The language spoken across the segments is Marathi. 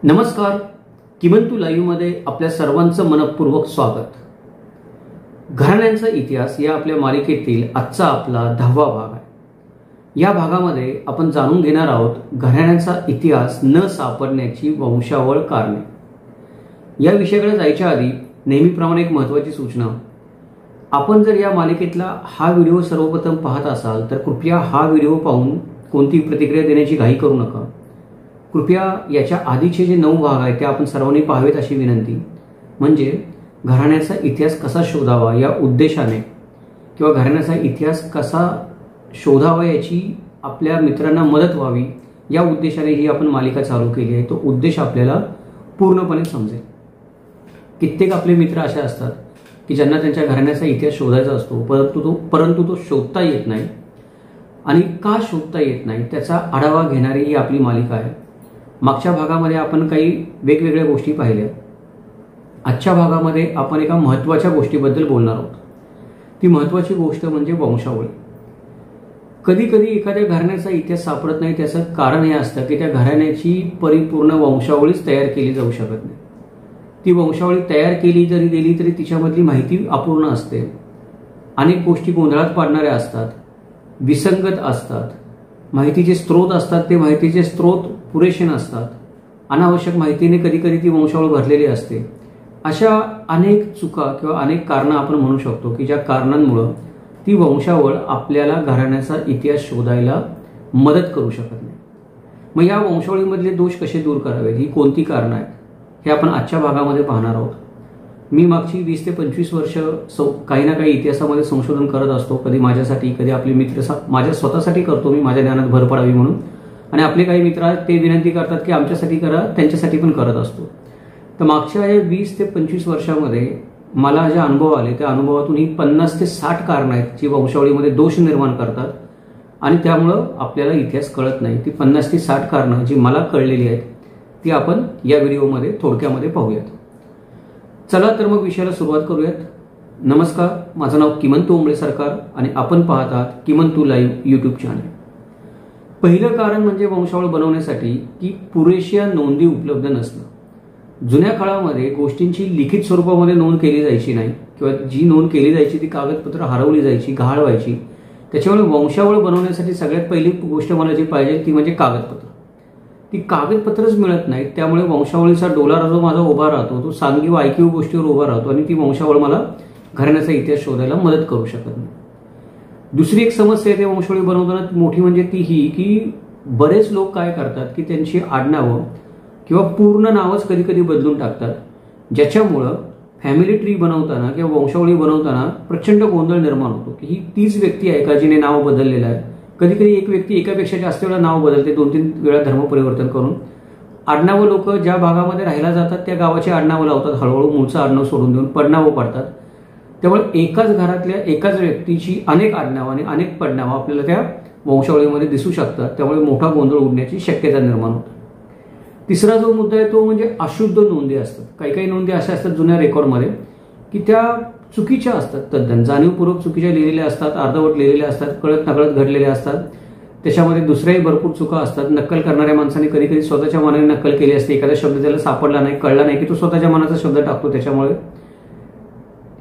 नमस्कार. किमंतू लाईव्हमध्ये आपल्या सर्वांचं मनपूर्वक स्वागत. घराण्यांचा इतिहास या आपल्या मालिकेतील आजचा आपला 10वा भाग आहे. या भागामध्ये आपण जाणून घेणार आहोत घराण्यांचा इतिहास न सापडण्याची वंशावळ कारणे. या विषयाकडे जायच्या आधी नेहमीप्रमाणे एक महत्त्वाची सूचना. आपण जर या मालिकेतला हा व्हिडिओ सर्वप्रथम पाहत असाल तर कृपया हा व्हिडिओ पाहून कोणती प्रतिक्रिया देण्याची घाई करू नका. कृपया याच्या आधीचे जे 9 भाग आहेत ते आपण सर्वांनी पाहावेत अशी विनंती. म्हणजे घराण्याचा इतिहास कसा शोधावा या उद्देशाने किंवा घराण्याचा इतिहास कसा शोधावा याची आपल्या मित्रांना मदत व्हावी या उद्देशाने ही आपण मालिका चालू केली आहे. तो उद्देश आपल्याला पूर्णपणे समजेल. कित्येक आपले मित्र असे असतात की ज्यांना त्यांच्या घराण्याचा इतिहास शोधायचा असतो परंतु तो शोधता येत नाही. आणि का शोधता येत नाही त्याचा आढावा घेणारी ही आपली मालिका आहे. मागच्या भागामध्ये आपण काही वेगवेगळ्या गोष्टी पाहिल्या. आजच्या भागामध्ये आपण एका महत्त्वाच्या गोष्टीबद्दल बोलणार आहोत. ती महत्त्वाची गोष्ट म्हणजे वंशावळी. कधी कधी एखाद्या घराण्याचा इतिहास सापडत नाही. त्याचं कारण हे असतं की त्या घराण्याची परिपूर्ण वंशावळीच तयार केली जाऊ शकत नाही. ती वंशावळी तयार केली जरी गेली तरी तिच्यामधली माहिती अपूर्ण असते. अनेक गोष्टी गोंधळात पाडणाऱ्या असतात, विसंगत असतात. माहितीचे स्रोत असतात ते माहितीचे स्रोत पुरेसे नसतात. अनावश्यक माहितीने कधी कधी ती वंशावळ भरलेली असते. अशा अनेक चुका किंवा अनेक कारणं आपण म्हणू शकतो की ज्या कारणांमुळं ती वंशावळ आपल्याला घराण्याचा इतिहास शोधायला मदत करू शकत नाही. मग या वंशावळीमधले दोष कसे दूर करावेत, ही कोणती कारणं आहेत हे आपण आजच्या भागामध्ये पाहणार आहोत. मी मागची 20 ते 25 वर्ष काही ना काही इतिहासामध्ये संशोधन करत असतो. कधी माझ्यासाठी, कधी आपले मित्र माझ्या स्वतःसाठी करतो मी, माझ्या ज्ञानात भर पडावी म्हणून. आणि आपले काही मित्र आहेत ते विनंती करतात की आमच्यासाठी करा, त्यांच्यासाठी पण करत असतो. तर मागच्या या 20 ते 25 वर्षामध्ये मला जे अनुभव आले त्या अनुभवातून ही 50 ते 60 कारणं आहेत जी वंशावळीमध्ये दोष निर्माण करतात आणि त्यामुळं आपल्याला इतिहास कळत नाही. ती 50 ते 60 कारणं जी मला कळलेली आहेत ती आपण या व्हिडिओमध्ये थोडक्यामध्ये पाहूयात. चला तर मग विषयाला सुरुवात करूयात. नमस्कार, माझं नाव किमंतू ओंबळे सरकार आणि आपण पाहत आहात किमंतू लाईव्ह यूट्यूब चॅनल. पहिलं कारण म्हणजे वंशावळ बनवण्यासाठी की पुरेशा नोंदी उपलब्ध नसणं. जुन्या काळामध्ये गोष्टींची लिखित स्वरूपामध्ये नोंद केली जायची नाही किंवा जी नोंद केली जायची ती कागदपत्र हरवली जायची, गहाळ व्हायची. त्याच्यामुळे वंशावळ बनवण्यासाठी सगळ्यात पहिली गोष्ट मला जी पाहिजे ती म्हणजे कागदपत्र. ती कागदपत्रच मिळत नाहीत. त्यामुळे वंशावळीचा डोलारा जो माझा उभा राहतो तो सांगी व ऐकीव गोष्टीवर उभा राहतो आणि ती वंशावळ मला घराण्याचा इतिहास शोधायला मदत करू शकत नाही. दुसरी एक समस्या येते वंशावळी बनवताना मोठी, म्हणजे ती ही की बरेच लोक काय करतात की त्यांची आडनावं किंवा पूर्ण नावच कधी कधी बदलून टाकतात, ज्याच्यामुळं फॅमिली ट्री बनवताना किंवा वंशावळी बनवताना प्रचंड गोंधळ निर्माण होतो की ही तीच व्यक्ती आहे का जिने नाव बदललेलं आहे. कधी कधी एक व्यक्ती एकापेक्षा जास्त वेळा नाव बदलते, 2-3 वेळा धर्म परिवर्तन करून. आडनावं लोक ज्या भागामध्ये राहायला जातात त्या गावाची आडनावं लावतात, हळूहळू मूळचं आडनाव सोडून देऊन पडनावं पाडतात. त्यामुळे एकाच घरातल्या एकाच व्यक्तीची अनेक आडनावं आणि अनेक पडनावं आपल्याला त्या वंशावळीमध्ये दिसू शकतात. त्यामुळे मोठा गोंधळ उडण्याची शक्यता निर्माण होते. तिसरा जो मुद्दा आहे तो म्हणजे अशुद्ध नोंदी असतात. काही काही नोंदी अशा असतात जुन्या रेकॉर्डमध्ये की त्या चुकीच्या असतात, तद्दन जाणीवपूर्वक चुकीच्या लिहिलेल्या असतात, अर्धवट लिहिलेल्या असतात, कळत नकळत घडलेल्या असतात. त्याच्यामध्ये दुसऱ्याही भरपूर चुका असतात. नक्कल करणाऱ्या माणसाने कधी कधी स्वतःच्या मनाने नक्कल केली असते. एखादा शब्द त्याला सापडला नाही, कळला नाही की तो स्वतःच्या मनाचा शब्द टाकतो. त्याच्यामुळे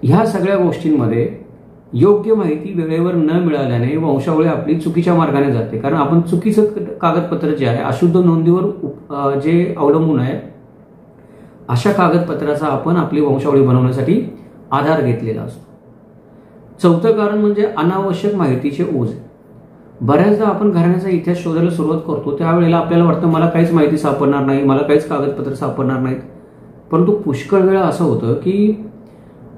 ह्या सगळ्या गोष्टींमध्ये योग्य माहिती वेळेवर न मिळाल्याने वंशावळी आपली चुकीच्या मार्गाने जाते. कारण आपण चुकीचं कागदपत्र जे आहे, अशुद्ध नोंदीवर जे अवलंबून आहे, अशा कागदपत्राचा आपण आपली वंशावळी बनवण्यासाठी आधार घेतलेला असतो. चौथं कारण म्हणजे अनावश्यक माहितीचे ओझे. बऱ्याचदा आपण घराण्याचा इतिहास शोधायला सुरुवात करतो त्यावेळेला आपल्याला वाटतं मला काहीच माहिती सापडणार नाही, मला काहीच कागदपत्र सापडणार नाहीत. परंतु पुष्कळ वेळा असं होतं की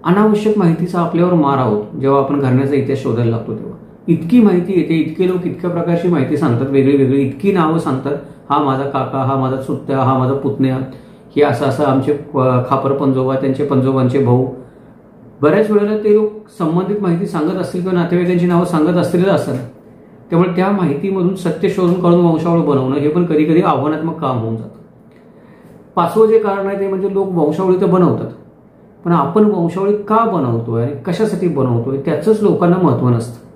अनावश्यक माहितीचा आपल्यावर मारा होतो. जेव्हा आपण घराण्याचा इतिहास शोधायला लागतो तेव्हा इतकी माहिती येते, इतके लोक इतक्या प्रकारची माहिती सांगतात, वेगळी वेगळी इतकी नावं सांगतात. हा माझा काका, हा माझा चुलता, हा माझा पुतण्या, हे असं असं आमचे खापर पंजोबा, त्यांचे पंजोबांचे भाऊ. बऱ्याच वेळेला ते लोक संबंधित माहिती सांगत असतील किंवा नातेवाईकांची नावं सांगत असलेलं असतात. त्यामुळे त्या माहितीमधून सत्य शोधून काढून वंशावळ बनवणं हे पण कधी कधी आव्हानात्मक काम होऊन जातं. पाचवं जे कारण आहे ते म्हणजे लोक वंशावळी तर बनवतात, पण आपण वंशावळी का बनवतोय आणि कशासाठी बनवतोय त्याचंच लोकांना महत्त्व नसतं.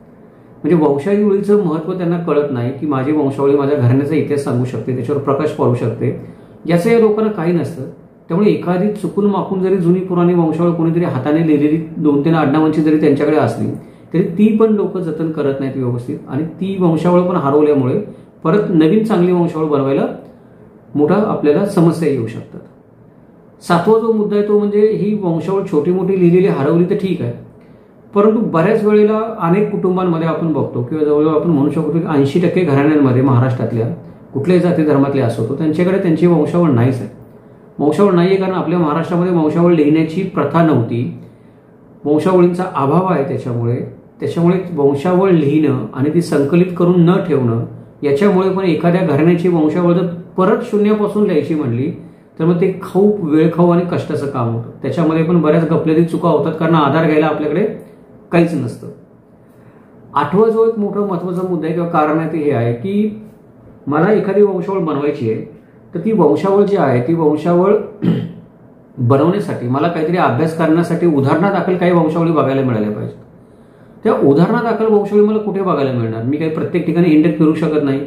म्हणजे वंशावळीचं महत्त्व त्यांना कळत नाही की माझी वंशावळी माझ्या घराण्याचा इतिहास सांगू शकते, त्याच्यावर प्रकाश पाडू शकते. याचं या लोकांना काही नसतं. त्यामुळे एखादी चुकून माकून जरी जुनी पुराणी वंशावळ कोणीतरी हाताने लिहिलेली 2-3 आडनावांची जरी त्यांच्याकडे असली तरी ती पण लोक जतन करत नाहीत व्यवस्थित, आणि ती वंशावळ पण हरवल्यामुळे परत नवीन चांगली वंशावळ बनवायला मोठा आपल्याला समस्या येऊ शकतात. 7वा जो मुद्दा आहे तो म्हणजे ही वंशावळ छोटी मोठी लिहिलेली हरवली तर ठीक आहे, परंतु बऱ्याच वेळेला अनेक कुटुंबांमध्ये आपण बघतो किंवा जवळजवळ आपण म्हणू शकतो की 80% घराण्यांमध्ये महाराष्ट्रातल्या कुठल्याही जाती धर्मातले असो त्यांच्याकडे त्यांची वंशावळ नाहीच आहे. वंशावळ नाही आहे कारण आपल्या महाराष्ट्रामध्ये वंशावळ लिहिण्याची प्रथा नव्हती, वंशावळींचा अभाव आहे. त्याच्यामुळे वंशावळ लिहिणं आणि ती संकलित करून न ठेवणं याच्यामुळे पण एखाद्या घराण्याची वंशावळ जर परत शून्यापासून लिहायची म्हणली तर मग ते खूप वेळखाऊ आणि कष्टाचं काम होतं. त्याच्यामध्ये पण बऱ्याच गफलती चुका होतात कारण आधार घ्यायला आपल्याकडे काहीच नसतं. 8वा जो एक मोठा महत्वाचा मुद्दा आहे किंवा कारण आहे ते हे आहे की मला एखादी वंशावळ बनवायची आहे तर ती वंशावळ जी आहे ती वंशावळ बनवण्यासाठी मला काहीतरी अभ्यास करण्यासाठी उदाहरणादाखल काही वंशावळी बघायला मिळाल्या पाहिजेत. त्या उदाहरणादाखल वंशावळी मला कुठे बघायला मिळणार? मी काही प्रत्येक ठिकाणी इंडियात फिरू शकत नाही.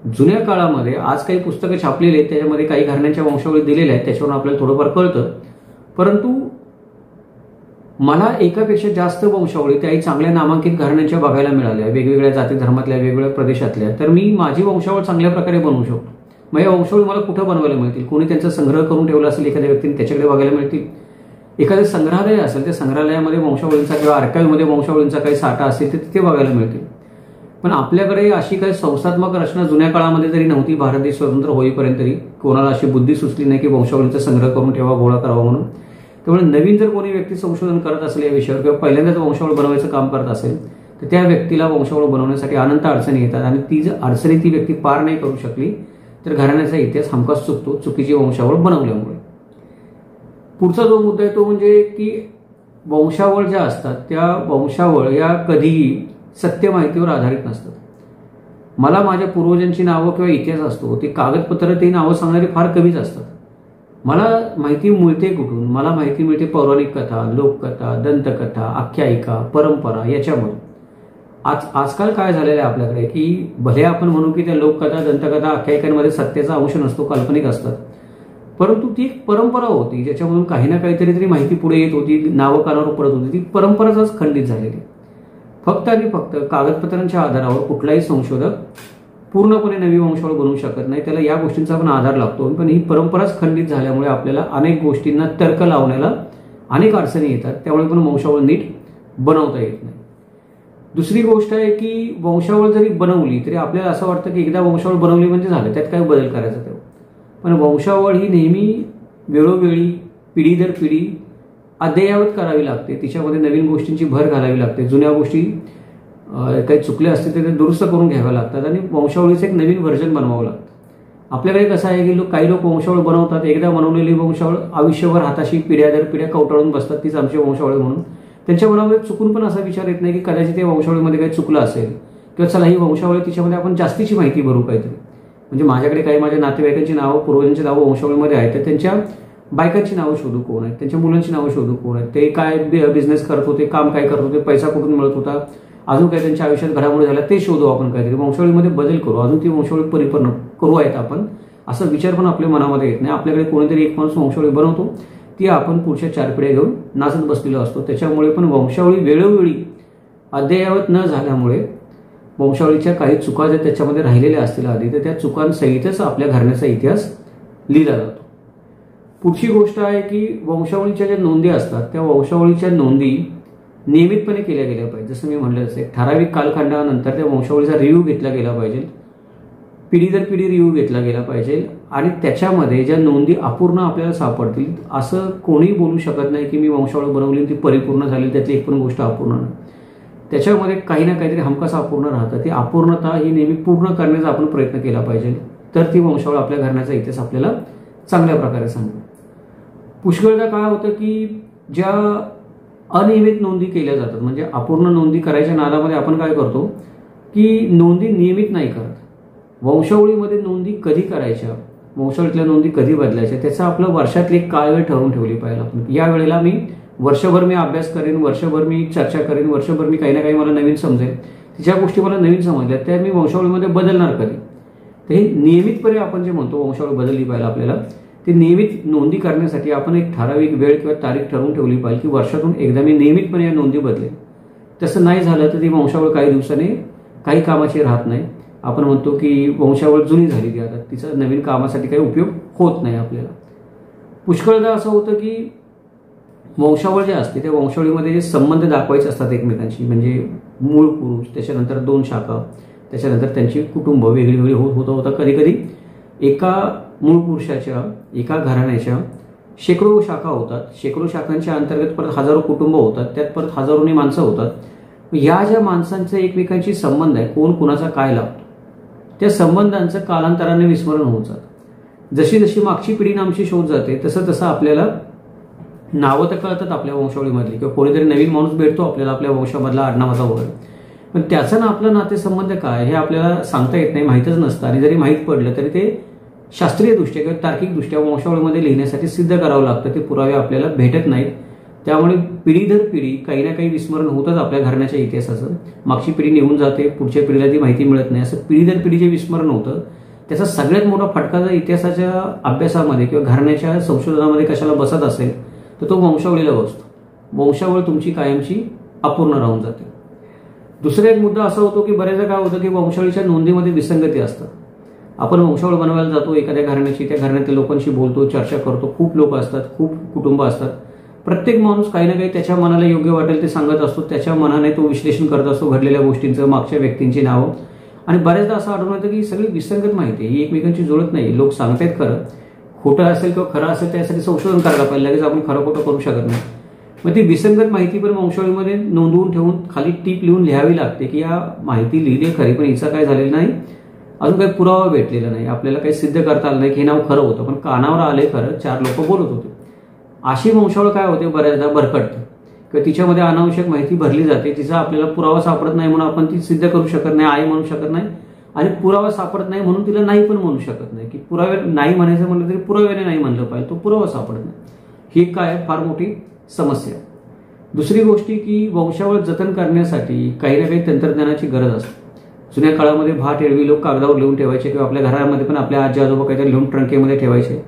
जुन्या काळामध्ये आज काही पुस्तकं छापलेली आहेत त्याच्यामध्ये काही घराण्यांच्या वंशावळी दिलेल्या आहेत, त्याच्यावरून आपल्याला थोडंफार कळतं. परंतु मला एकापेक्षा जास्त वंशावळी त्याही चांगल्या नामांकित घराण्यांच्या बघायला मिळाल्या, वेगवेगळ्या जाती धर्मातल्या, वेगवेगळ्या प्रदेशातल्या, तर मी माझी वंशावळ चांगल्या प्रकारे बनवू शकतो. मग या वंशावळी मला कुठं बनवायला मिळतील? कोणी त्यांचा संग्रह करून ठेवला असेल एखाद्या व्यक्तीने त्याच्याकडे बघायला मिळतील. एखादं संग्रहालय असेल त्या संग्रहालयामध्ये वंशावळींचा किंवा आर्काईव्हमध्ये वंशावळींचा काही साठा असेल तर तिथे बघायला मिळतील. पण आपल्याकडे अशी काही संस्थात्मक रचना जुन्या काळामध्ये जरी नव्हती, भारत देश स्वतंत्र होईपर्यंत तरी कोणाला अशी बुद्धी सुचली नाही की वंशावळींचा संग्रह करून ठेवा, गोळा करावा म्हणून. त्यामुळे नवीन जर कोणी व्यक्ती संशोधन करत असेल या विषयावर किंवा पहिल्यांदाच वंशावळ बनवायचं काम करत असेल तर त्या व्यक्तीला वंशावळ बनवण्यासाठी अनंत अडचणी येतात, आणि ती जर अडचणी ती व्यक्ती पार नाही करू शकली तर घराण्याचा इतिहास हमखास चुकतो चुकीची वंशावळ बनवल्यामुळे. पुढचा जो मुद्दा आहे तो म्हणजे की वंशावळ ज्या असतात त्या वंशावळ या कधीही सत्य माहितीवर आधारित नसतात. मला माझ्या पूर्वजांची नावं किंवा इतिहास असतो ती कागदपत्र ती नावं सांगणारी फार कमीच असतात. मला माहिती मिळते कुठून? मला माहिती मिळते पौराणिक कथा, लोककथा, दंतकथा, आख्यायिका, परंपरा याच्यामधून. आजकाल काय झालेलं आहे आपल्याकडे की भले आपण म्हणू की त्या लोककथा, दंतकथा, आख्यायिकांमध्ये सत्याचा अंश नसतो, काल्पनिक असतात, परंतु ती एक परंपरा होती ज्याच्यामधून काही ना काहीतरी तरी माहिती पुढे येत होती, नावं कानावर पडत होती. ती परंपराच खंडित झालेली. फक्त आणि फक्त कागदपत्रांच्या आधारावर कुठलाही संशोधक पूर्णपणे नवी वंशावळ बनवू शकत नाही, त्याला या गोष्टींचा पण आधार लागतो. पण ही परंपराच खंडित झाल्यामुळे आपल्याला अनेक गोष्टींना तर्क लावण्याला अनेक अडचणी येतात, त्यामुळे पण वंशावळ नीट बनवता येत नाही. दुसरी गोष्ट आहे की वंशावळ जरी बनवली तरी आपल्याला असं वाटतं की एकदा वंशावळ बनवली म्हणजे झालं, त्यात काय बदल करायचा तेव्हा. पण वंशावळ ही नेहमी वेळोवेळी पिढी दर पिढी अद्ययावत करावी लागते, तिच्यामध्ये नवीन गोष्टींची भर घालावी लागते, जुन्या गोष्टी काही चुकल्या असतील तर ते दुरुस्त करून घ्याव्या लागतात आणि वंशावळीचं एक नवीन व्हर्जन बनवावं लागतं. आपल्याकडे कसं आहे की काही लोक वंशावळ बनवतात, एकदा बनवलेली वंशावळ आयुष्यभर हाताशी पिढ्या दर पिढ्या कवटाळून बसतात, तीच आमची वंशावळ म्हणून. त्यांच्या मनामध्ये चुकून पण असा विचार येत नाही की कदाचित त्या वंशावळीमध्ये काही चुकलं असेल किंवा चला ही वंशावळी तिच्यामध्ये आपण जास्तीची माहिती भरू काहीतरी. म्हणजे माझ्याकडे काही माझ्या नातेवाईकांची नावं, पूर्वजांची नावं वंशावळीमध्ये आहेत, तर त्यांच्या बायकांची नावं शोधू कोण आहेत, त्यांच्या मुलांची नावं शोधू कोण आहेत, ते काय बिझनेस करत होते, काम काय करत होते, पैसा कुठून मिळत होता, अजून काय त्यांच्या आयुष्यात घडामोडी झाल्या ते शोधू आपण, काहीतरी वंशावळीमध्ये बदल करू, अजून ती वंशावळी परिपूर्ण करू आहेत आपण, असा विचार पण आपल्या मनामध्ये येत नाही. आपल्याकडे कोणीतरी एक माणूस वंशावळी बनवतो, ती आपण पुढच्या 4 पिढ्या घेऊन नाचत बसलेलो असतो. त्याच्यामुळे पण वंशावळी वेळोवेळी अद्ययावत न झाल्यामुळे वंशावळीच्या काही चुका जर त्याच्यामध्ये राहिलेल्या असतील आधी तर त्या चुकांसहितच आपल्या घराण्याचा इतिहास लिहिला जातो. पुढची गोष्ट आहे की वंशावळीच्या ज्या नोंदी असतात त्या वंशावळीच्या नोंदी नियमितपणे केल्या गेल्या पाहिजे. जसं मी म्हणलं तसं एक ठराविक कालखंडानंतर त्या वंशावळीचा रिव्ह्यू घेतला गेला पाहिजे, पिढी दर पिढी रिव्ह्यू घेतला गेला पाहिजे, आणि त्याच्यामध्ये ज्या नोंदी अपूर्ण आपल्याला सापडतील असं कोणीही बोलू शकत नाही की मी वंशावळ बनवली ती परिपूर्ण झाली, त्यातली एक पण गोष्ट अपूर्ण नाही. त्याच्यामध्ये काही ना काहीतरी हमखास अपूर्ण राहतं. ती अपूर्णता ही नेहमी पूर्ण करण्याचा आपण प्रयत्न केला पाहिजे, तर ती वंशावळ आपल्या घराण्याचा इतिहास आपल्याला चांगल्या प्रकारे सांगतो. पुष्कळदा काय होतं की ज्या अनियमित नोंदी केल्या जातात, म्हणजे अपूर्ण नोंदी करायच्या नादामध्ये आपण काय करतो की नोंदी नियमित नाही करत. वंशावळीमध्ये नोंदी कधी करायच्या, वंशावळीतल्या नोंदी कधी बदलायच्या, त्याचा आपलं वर्षातली एक काळवेळ ठरवून ठेवली पाहिजे आपण. या वेळेला मी वर्षभर मी अभ्यास करेन, वर्षभर मी चर्चा करेन, वर्षभर मी काही ना काही मला नवीन समजेल, ज्या गोष्टी मला नवीन समजल्या त्या मी वंशावळीमध्ये बदलणार कधी. तर हे नियमितपणे आपण जे म्हणतो वंशावळ बदलली पाहिजे आपल्याला, ते नियमित नोंदी करण्यासाठी आपण एक ठराविक वेळ किंवा तारीख ठरवून ठेवली पाहिजे की वर्षातून एकदा मी नियमितपणे या नोंदी बदलेल. तसं नाही झालं तर ती वंशावळ काही दिवसांनी काही कामाची राहत नाही. आपण म्हणतो की वंशावळ जुनी झालेली, आता तिचा नवीन कामासाठी काही उपयोग होत नाही आपल्याला. पुष्कळदा असं होतं की वंशावळ जे असते त्या वंशावळीमध्ये जे संबंध दाखवायचे असतात एकमेकांशी, म्हणजे मूळ पुरुष, त्याच्यानंतर 2 शाखा, त्याच्यानंतर त्यांची कुटुंब वेगळी वेगळी होता कधी कधी एका मूळ पुरुषाच्या एका घराण्याच्या शेकडो शाखा होतात. शेकडो शाखांच्या अंतर्गत परत हजारो कुटुंब होतात, त्यात परत हजारोनी माणसं होतात. या ज्या माणसांचे एकमेकांशी संबंध आहे, कोण कुणाचा काय लाभतो, त्या संबंधांचं कालांतराने विस्मरण होत जातं. जशी जशी मागची पिढी आमची शोध जाते तसं तसं आपल्याला नावं तर कळतात आपल्या वंशावळीमधली, किंवा कोणीतरी नवीन माणूस भेटतो आपल्याला आपल्या वंशामधला आडनावाचा वगैरे, पण त्याचा ना आपलं नातेसंबंध काय हे आपल्याला सांगता येत नाही, माहीतच नसतं. आणि जरी माहीत पडलं तरी ते शास्त्रीयदृष्ट्या किंवा तार्किकदृष्ट्या वंशावळीमध्ये लिहिण्यासाठी सिद्ध करावं लागतं, ते पुरावे आपल्याला भेटत नाहीत. त्यामुळे पिढी दर पिढी काही ना काही विस्मरण होतच आपल्या घराण्याच्या इतिहासाचं. मागची पिढी निघून जाते, पुढच्या पिढीला ती माहिती मिळत नाही, असं पिढी दर पिढी जे विस्मरण होतं त्याचा सगळ्यात मोठा फटका जर इतिहासाच्या अभ्यासामध्ये किंवा घराण्याच्या संशोधनामध्ये कशाला बसत असेल तर तो वंशावळीला बसतो. वंशावळ तुमची कायमची अपूर्ण राहून जाते. दुसरा एक मुद्दा असा होतो की बऱ्याचदा काय होतं की वंशावळीच्या नोंदीमध्ये विसंगती असतात. आपण वंशावळ बनवायला जातो एखाद्या घराण्याची, त्या घराण्यातल्या लोकांशी बोलतो, चर्चा करतो, खूप लोक असतात, खूप कुटुंब असतात. प्रत्येक माणूस काही ना काही त्याच्या मनाला योग्य वाटेल ते सांगत असतो, त्याच्या मनाने तो विश्लेषण करत असतो घडलेल्या गोष्टींचं, मागच्या व्यक्तींची नावं. आणि बऱ्याचदा असं आढळून येतं की सगळी विसंगत माहिती ही एकमेकांची जुळत नाही. लोक सांगतायत खरं, खोटं असेल किंवा खरं असेल त्यासाठी संशोधन करायला पाहिजे, लगेच आपण खरं खोटं करू शकत नाही. मग ती विसंगत माहिती पण वंशावळीमध्ये नोंदवून ठेवून खाली टीप लिहून लिहावी लागते की या माहिती लिहिली खरी, पण हिचं काय झालेलं नाही, अजून काही पुरावा भेटलेला नाही, आपल्याला काही सिद्ध करता आलं नाही की हे नाव खरं होतं, पण कानावर आले खरं, 4 लोक बोलत होते. अशी वंशावळ काय होते बऱ्याचदा भरकटते किंवा तिच्यामध्ये अनावश्यक माहिती भरली जाते, तिचा आपल्याला पुरावा सापडत नाही म्हणून आपण ती सिद्ध करू शकत नाही, आहे म्हणू शकत नाही, आणि पुरावा सापडत नाही म्हणून तिला नाही पण म्हणू शकत नाही. की पुरावे नाही म्हणायचं म्हणलं तरी पुराव्याने नाही म्हणलं पाहिजे, तो पुरावा सापडत नाही. ही काय फार मोठी समस्या. दुसरी गोष्टी की वंशावळ जतन करण्यासाठी काही ना काही तंत्रज्ञानाची गरज असते. जुन्या काळामध्ये भाट एरवी लोक कागदावर लिहून ठेवायचे किंवा आपल्या घरामध्ये पण आपल्या आजी आजोबा काहीतरी लिहून ट्रंकेमध्ये ठेवायचे,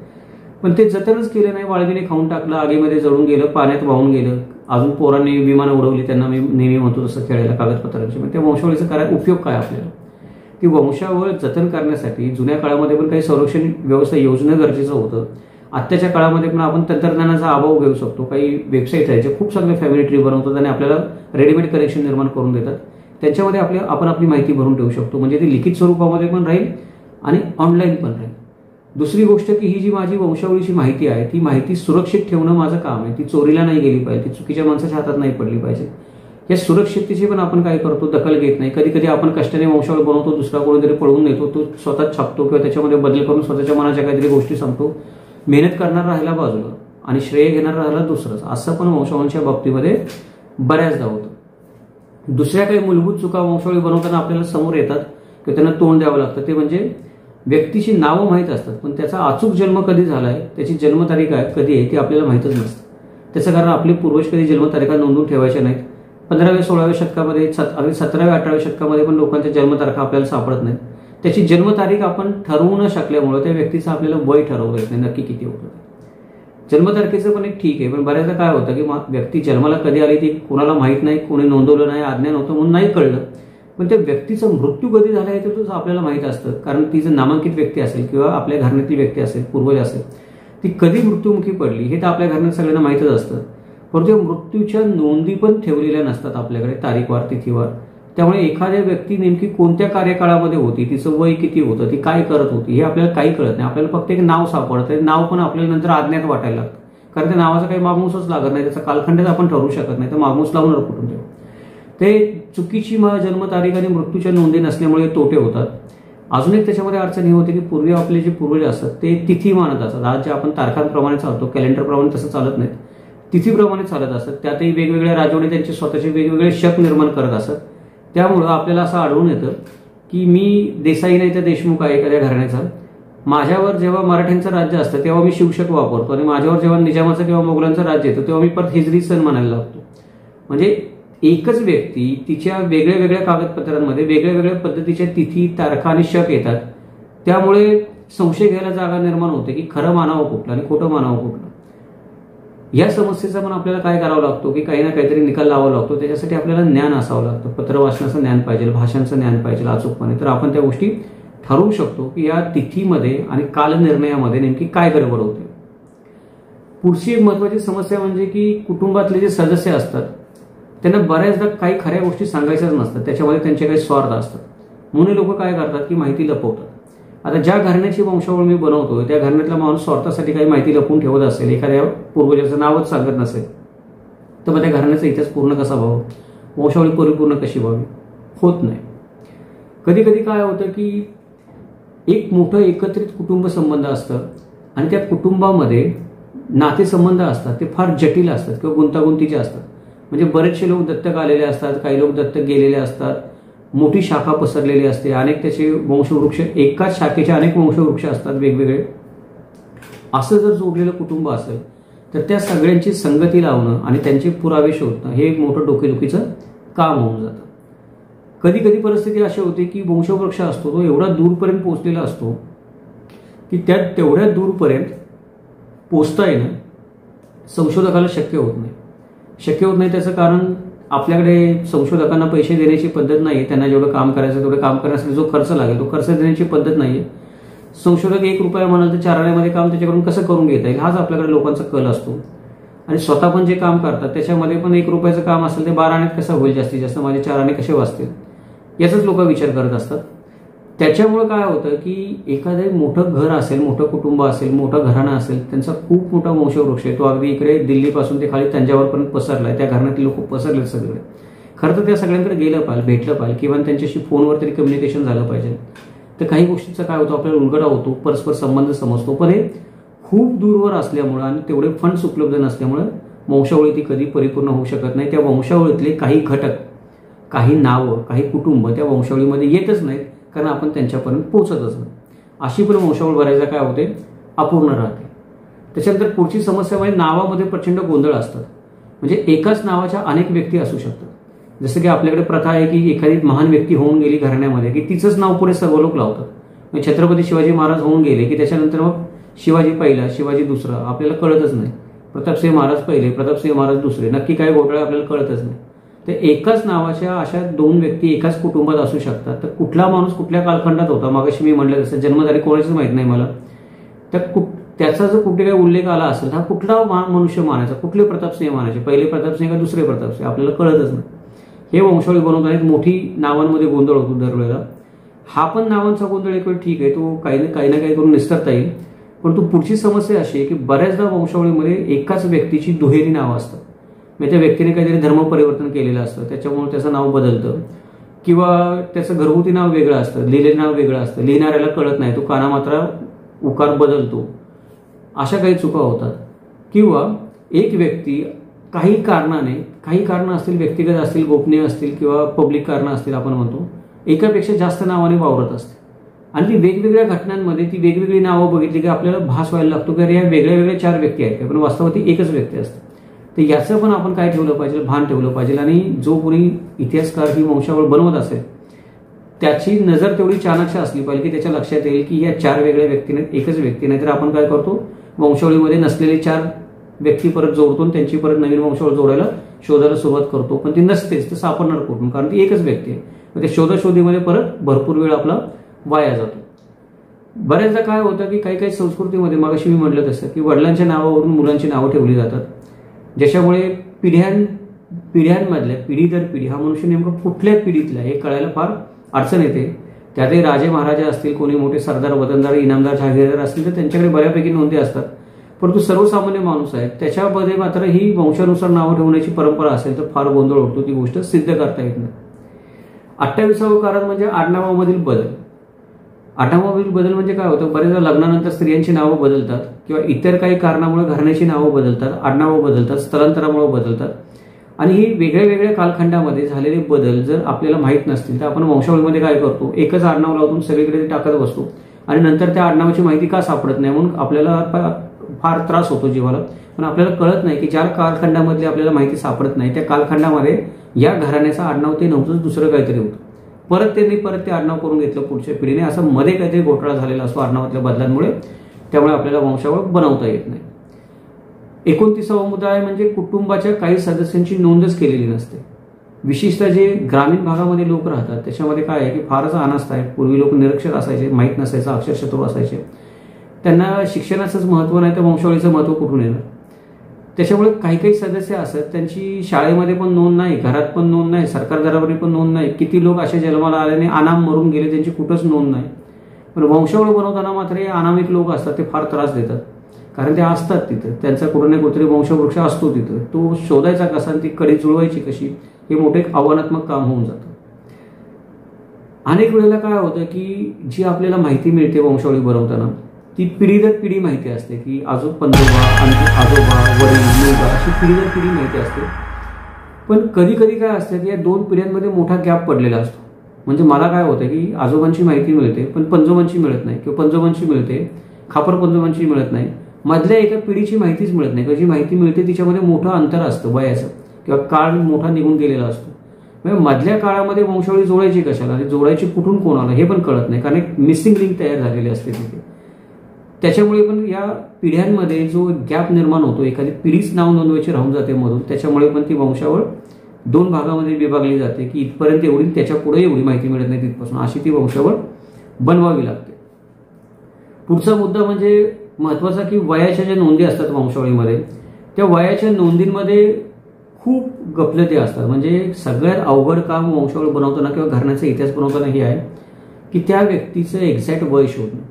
पण ते जतनच केलं नाही, वाळवीने खाऊन टाकलं, आगीमध्ये जळून गेलं, पाण्यात वाहून गेलं. अजून पोरांनी विमानं उडवली, त्यांना मी नेहमी म्हणतो तसं खेळायला कागदपत्रांची. मग त्या वंशावळीचा काय उपयोग काय आपल्याला? ती वंशावळ जतन करण्यासाठी जुन्या काळामध्ये पण काही संरक्षण व्यवस्था योजना गरजेचं होतं. आत्ताच्या काळामध्ये पण आपण तंत्रज्ञानाचा अभाव घेऊ शकतो. काही वेबसाईट आहेत जे खूप चांगले फॅमिली ट्री बनवतात आणि आपल्याला रेडीमेड कनेक्शन निर्माण करून देतात. त्यांच्यामध्ये आपण आपली माहिती भरून ठेवू शकतो, म्हणजे ती लिखित स्वरूपामध्ये पण राहील आणि ऑनलाईन पण राहील. दुसरी गोष्ट की ही जी माझी वंशावळीची माहिती आहे ती माहिती सुरक्षित ठेवणं माझं काम आहे. ती चोरीला नाही गेली पाहिजे, ती चुकीच्या माणसाच्या हातात नाही पडली पाहिजे. या सुरक्षिततेची पण आपण काय करतो, दखल घेत नाही. कधी कधी आपण कष्टाने वंशावळ बनवतो, दुसरा कोणीतरी पळवून नेतो, तो स्वतःच छापतो किंवा त्याच्यामध्ये बदल करून स्वतःच्या मनाच्या काहीतरी गोष्टी सांगतो. मेहनत करणार राहिला बाजूला आणि श्रेय घेणार राहिला दुसरंच. असं पण वंशावळीच्या बाबतीमध्ये बऱ्याचदा होतं. दुसऱ्या काही मूलभूत चुका वंशावळी बनवताना आपल्याला समोर येतात की त्यांना तोंड द्यावं लागतं. ते म्हणजे व्यक्तीची नावं माहीत असतात, पण त्याचा अचूक जन्म कधी झालाय, त्याची जन्मतारीख आहे कधी आहे ती आपल्याला माहीतच नसतं. त्याचं कारण आपले पूर्वज कधी जन्मतारीखा नोंदवून ठेवायच्या नाहीत. 15व्या-16व्या शतकामध्ये, 17व्या-18व्या शतकामध्ये पण लोकांच्या जन्मतारखा आपल्याला सापडत नाहीत. त्याची जन्मतारीख आपण ठरवू न शकल्यामुळे त्या व्यक्तीचं आपल्याला वय ठरवता येत नाही नक्की किती होतं. जन्मतारखेचं पण एक ठीक आहे, पण बऱ्याचदा काय होतं की व्यक्ती जन्माला कधी आली ती कोणाला माहीत नाही, कोणी नोंदवलं नाही, आज्ञा नव्हतं म्हणून नाही कळलं. पण त्या व्यक्तीचा मृत्यू कधी झाला आहे तर आपल्याला माहीत असतं, कारण ती जर नामांकित व्यक्ती असेल किंवा आपल्या घराण्यातली व्यक्ती असेल, पूर्वज असेल, ती कधी मृत्युमुखी पडली हे तर आपल्या घराण्यात सगळ्यांना माहीतच असतं. परंतु मृत्यूच्या नोंदी पण ठेवलेल्या नसतात आपल्याकडे तारीखवार, तिथीवार. त्यामुळे एखाद्या व्यक्ती नेमकी कोणत्या कार्यकाळामध्ये होती, तिचं वय किती होतं, ती काय करत होती हे आपल्याला काही कळत नाही. आपल्याला फक्त एक नाव सापडतं, नाव पण आपल्याला नंतर अज्ञात वाटायला लागतं, कारण त्या नावाचा काही मागमूसच लागत नाही, त्याचा कालखंडच आपण ठरवू शकत नाही, तर मागमूस लावणार कुठून ते. ते चुकीची जन्मतारीख आणि मृत्यूच्या नोंदी नसल्यामुळे तोटे होतात. अजून एक त्याच्यामध्ये अडचण ही होते की पूर्वी आपले जे पूर्वज असतात ते तिथी मानत असतात. आज जे आपण तारखांप्रमाणे चालतो, कॅलेंडरप्रमाणे तसं चालत नाहीत, तिथीप्रमाणे चालत असतात. त्यातही वेगवेगळ्या राजवटी त्यांचे स्वतःचे वेगवेगळे शक निर्माण करत असतात. त्यामुळं आपल्याला असं आढळून येतं की मी देसाई नाही तर देशमुख आहे एखाद्या घराण्याचा. माझ्यावर जेव्हा मराठ्यांचं राज्य असतं तेव्हा मी शिवशक वापरतो आणि माझ्यावर जेव्हा निजामाचं किंवा मोगलांचं राज्य येतं तेव्हा मी परत हिजरी सण मानायला लागतो. म्हणजे एकच व्यक्ती तिच्या वेगळ्या वेगळ्या कागदपत्रांमध्ये वेगळ्या वेगळ्या पद्धतीच्या तिथी, तारखा आणि शक येतात. त्यामुळे संशय घ्यायला जागा निर्माण होते की खरं मानावं कुठलं आणि खोटं मानावं कुठलं. या समस्येचा पण आपल्याला काय करावं लागतो की काही ना काहीतरी निकाल लावावा लागतो. त्याच्यासाठी आपल्याला ज्ञान असावं लागतं. पत्र वाचनाचं ज्ञान पाहिजे, भाषांचं ज्ञान पाहिजे अचूकपणे. तर आपण त्या गोष्टी ठरवू शकतो की या तिथीमध्ये आणि कालनिर्णयामध्ये नेमकी काय गडबड होते. पुढची एक महत्वाची समस्या म्हणजे की कुटुंबातले जे सदस्य असतात त्यांना बऱ्याचदा काही खऱ्या गोष्टी सांगायच्याच नसतात. त्याच्यामध्ये त्यांचे काही स्वार्थ असतात. म्हणून लोक काय करतात की माहिती लपवतात. आता ज्या घराण्याची वंशावळ मी बनवतोय त्या घराण्यातला माणूस स्वार्थासाठी काही माहिती लपवून ठेवत असेल, एखाद्या पूर्वजाचं नावच सांगत नसेल, तर मग त्या घराण्याचा इतिहास पूर्ण कसा व्हावा, वंशावळी परिपूर्ण कशी व्हावी, होत नाही. कधी कधी काय होतं की एक मोठं एकत्रित कुटुंब संबंध असतं आणि त्या कुटुंबामध्ये नातेसंबंध असतात ते फार जटिल असतात किंवा गुंतागुंतीचे असतात. म्हणजे बरेचसे लोक दत्तक आलेले असतात, काही लोक दत्तक गेलेले असतात, मोठी शाखा पसरलेली असते, अनेक त्याचे वंशवृक्ष, एकाच शाखेचे अनेक वंशवृक्ष असतात वेगवेगळे. असं जर जोडलेलं कुटुंब असेल तर त्या सगळ्यांची संगती लावणं आणि त्यांचे पुरावे शोधणं हे एक मोठं डोकेदुखीचं काम होऊन जातं. कधी कधी परिस्थिती अशी होते की वंशवृक्ष असतो तो एवढा दूरपर्यंत पोहोचलेला असतो की त्या तेवढ्या दूरपर्यंत पोचता येणं संशोधकाला शक्य होत नाही. त्याचं कारण आपल्याकडे संशोधकांना पैसे देण्याची पद्धत नाही. त्यांना जेवढं काम करायचं तेवढं काम करण्यासाठी जो खर्च लागेल तो खर्च देण्याची पद्धत नाही. संशोधक 1 रुपया म्हणाल तर 4 आण्यामध्ये काम त्याच्याकडून कसं करून घेता येईल हाच आपल्याकडे लोकांचा कल असतो. आणि स्वतः पण जे काम करतात त्याच्यामध्ये पण 1 रुपयाचं काम असेल ते 12 आण्यात कसं होईल, जास्तीत जास्त माझे 4 आणे कसे वाचतील याचाच लोक विचार करत असतात. त्याच्यामुळे काय होतं की एखादं मोठं घर असेल, मोठं कुटुंब असेल, मोठं घराणं असेल, त्यांचा खूप मोठा वंशवृक्ष आहे. तो अगदी इकडे दिल्लीपासून ते खाली तंजावरपर्यंत पसरलाय. त्या घराण्यातले लोक पसरलेत सगळे. खरं तर त्या सगळ्यांकडे गेलं पाहिजे, भेटलं पाहिजे किंवा त्यांच्याशी फोनवर तरी कम्युनिकेशन झालं पाहिजे. तर काही गोष्टींचा काय होतो आपल्याला उलगडा होतो, परस्पर संबंध समजतो. पण हे खूप दूरवर असल्यामुळं आणि तेवढे फंड्स उपलब्ध नसल्यामुळं वंशावळी ती कधी परिपूर्ण होऊ शकत नाही. त्या वंशावळीतले काही घटक, काही नावं, काही कुटुंब त्या वंशावळीमध्ये येतच नाहीत कारण आपण त्यांच्यापर्यंत पोहोचतच नाही. अशी पण वंशावळ बऱ्याचदा काय होते अपूर्ण राहते. त्याच्यानंतर पुढची समस्या म्हणजे नावामध्ये प्रचंड गोंधळ असतात. म्हणजे एकाच नावाच्या अनेक व्यक्ती असू शकतात. जसं की आपल्याकडे प्रथा आहे की एखादी महान व्यक्ती होऊन गेली घराण्यामध्ये की तिचंच नाव पुढे सर्व लोक लावतात. म्हणजे छत्रपती शिवाजी महाराज होऊन गेले की त्याच्यानंतर मग शिवाजी पहिला, शिवाजी दुसरा, आपल्याला कळतच नाही. प्रतापसिंह महाराज पहिले, प्रतापसिंह महाराज दुसरे, नक्की काय घोटाळे आपल्याला कळतच नाही. तर एकाच नावाच्या अशा 2 व्यक्ती एकाच कुटुंबात असू शकतात. तर कुठला माणूस कुठल्या कालखंडात होता, मागाशी मी म्हटलं तसं जन्मतारीख कोणाचीच माहित नाही मला, तर त्याचा जर कुठे काही उल्लेख आला असेल हा कुठला मनुष्य मानायचा, कुठले प्रतापसिंह मानायचे, पहिले प्रतापसिंह का दुसरे प्रतापसिंह आपल्याला कळतच नाही. हे वंशावळी बनवताना मोठी नावांमध्ये गोंधळ होतो दरवेळेला. हा पण नावांचा गोंधळ एक वेळ ठीक आहे, तो काही ना काही करून निस्तरता येईल. परंतु पुढची समस्या अशी आहे की बऱ्याचदा वंशावळीमध्ये एकाच व्यक्तीची दुहेरी नावं असतात. म्हणजे त्या व्यक्तीने काहीतरी धर्म परिवर्तन केलेलं असतं त्याच्यामुळे त्याचं नाव बदलतं किंवा त्याचं घरगुती नाव वेगळं असतं, लिहिलेलं नाव वेगळं असतं, लिहिणाऱ्याला कळत नाही, तो कानामात्रा उकार बदलतो. अशा काही चुका होतात. किंवा एक व्यक्ती काही कारणं असतील, व्यक्तिगत असतील, गोपनीय असतील किंवा पब्लिक कारणं असतील, आपण म्हणतो एकापेक्षा जास्त नावाने वावरत असते. आणि ती वेगवेगळ्या घटनांमध्ये ती वेगवेगळी नावं बघितली की आपल्याला भास व्हायला लागतो की या वेगळ्या वेगळ्या 4 व्यक्ती आहेत पण वास्तवात ती एकच व्यक्ती असते. तर याचं पण आपण काय ठेवलं पाहिजे, भान ठेवलं पाहिजे. आणि जो कोणी इतिहासकार ही वंशावळ बनवत असेल त्याची नजर तेवढी चाणक्य असली पाहिजे की त्याच्या लक्षात येईल की या 4 वेगळ्या व्यक्ती नाहीत, एकच व्यक्ती. नाहीतर आपण काय करतो, वंशावळीमध्ये नसलेले 4 व्यक्ती परत जोडतो, त्यांची परत नवीन वंशावळ शोधायला सुरुवात करतो. पण ती नसतेच, तर सापडणार कुठून, कारण ती एकच व्यक्ती आहे. मग त्या शोधाशोधीमध्ये परत भरपूर वेळ आपला वाया जातो. बऱ्याचदा काय होतं की काही संस्कृतीमध्ये मागाशी मी म्हटलं तसं की वडिलांच्या नावावरून मुलांची नावं ठेवली जातात, ज्याच्यामुळे पिढ्यांमधल्या पिढी दर पिढी हा मनुष्य नेमका कुठल्या पिढीतला हे कळायला फार अडचण येते. त्यातही राजे महाराजा असतील, कोणी मोठे सरदार, वतनदार, इनामदार, जहागीरदार असतील तर त्यांच्याकडे बऱ्यापैकी नोंदी असतात. परंतु सर्वसामान्य माणूस आहे त्याच्यामध्ये मात्र ही वंशानुसार नावं ठेवण्याची परंपरा असेल तर फार गोंधळ उडतो. ती गोष्ट सिद्ध करता येत नाही. 28वं कारण म्हणजे आडनावामधील बदल. आडनावामधील बदल म्हणजे काय होतं, बरेचदा लग्नानंतर स्त्रियांची नावं बदलतात किंवा इतर काही कारणामुळे घराण्याची नावं बदलतात, आडनावं बदलतात, स्थलांतरामुळे बदलतात. आणि ही वेगळ्या वेगळ्या कालखंडामध्ये झालेले बदल जर आपल्याला माहीत नसतील तर आपण वंशावळीमध्ये काय करतो, एकच आडनाव लावून सगळीकडे टाकत बसतो आणि नंतर त्या आडनावाची माहिती का सापडत नाही म्हणून आपल्याला फार त्रास होतो जीवाला. पण आपल्याला कळत नाही की ज्या कालखंडामधली आपल्याला माहिती सापडत नाही त्या कालखंडामध्ये या घराण्याचं आडनाव ते नव्हतं, दुसरं काहीतरी होतं. परत ते आडनाव करून घेतलं पुढच्या पिढीने, असं मध्ये काहीतरी घोटाळा झालेला असतो आडनावातल्या बदलांमुळे, त्यामुळे आपल्याला वंशावळ बनवता येत नाही. 29वा मुद्दा आहे म्हणजे कुटुंबाच्या काही सदस्यांची नोंदच केलेली नसते. विशेषतः जे ग्रामीण भागामध्ये लोक राहतात त्याच्यामध्ये काय आहे की फारच अनास्था आहे. पूर्वी लोक निरक्षर असायचे, माहीत नसायचं, अक्षरशत्रू असायचे, त्यांना शिक्षणाचंच महत्त्व नाही तर वंशावळीचं महत्त्व कुठून येणार. त्याच्यामुळे काही काही सदस्य असतात त्यांची शाळेमध्ये पण नोंद नाही, घरात पण नोंद नाही, सरकार दरावरी पण नोंद नाही. किती लोक असे जन्माला आल्याने अनाम मरून गेले, त्यांची कुठंच नोंद नाही. पण वंशावळ बनवताना मात्र हे अनामिक लोक असतात ते फार त्रास देतात, कारण ते असतात तिथं, त्यांचा कुठं ना कुठेतरी वंशवृक्ष असतो तिथं, तो शोधायचा कसा आणि ती कडी जुळवायची कशी, हे मोठे एक आव्हानात्मक काम होऊन जातं. अनेक वेळेला काय होतं की जी आपल्याला माहिती मिळते वंशावळी बनवताना ती पिढी दर पिढी माहिती असते, की पंजोबा, आजोबा, वडील, मुलगा अशी पिढी दर पिढी माहिती असते. पण कधी कधी काय असतं की या 2 पिढ्यांमध्ये मोठा गॅप पडलेला असतो. म्हणजे मला काय होतं की आजोबांची माहिती मिळते पण पंजोबांची मिळत नाही, किंवा पंजोबांची मिळते खापर पंजोबांची मिळत नाही, मधल्या एका पिढीची माहितीच मिळत नाही, किंवा जी माहिती मिळते तिच्यामध्ये मोठं अंतर असतं वयाचं, किंवा काळ मोठा निघून गेलेला असतो. म्हणजे मधल्या काळामध्ये वंशावळी जोडायची कशाला आणि जोडायची कुठून कोणाला हे पण कळत नाही, कारण एक मिसिंग लिंक तयार झालेली असते तिथे. त्याच्यामुळे पण या पिढ्यांमध्ये जो गॅप निर्माण होतो, एखादी पिढीच नाव नोंदवायची राहून जाते मधून, त्याच्यामुळे पण ती वंशावळ 2 भागामध्ये विभागली जाते, की इथपर्यंत एवढी, त्याच्या पुढे एवढी माहिती मिळत नाही तिथपासून, अशी ती वंशावळ बनवावी लागते. पुढचा मुद्दा म्हणजे महत्वाचा की वयाच्या ज्या नोंदी असतात वंशावळीमध्ये, त्या वयाच्या नोंदींमध्ये खूप गफलती असतात. म्हणजे सगळ्यात अवघड काम वंशावळ बनवताना किंवा घराण्याचा इतिहास बनवताना हे आहे की त्या व्यक्तीचं एक्झॅक्ट वय शोधणं.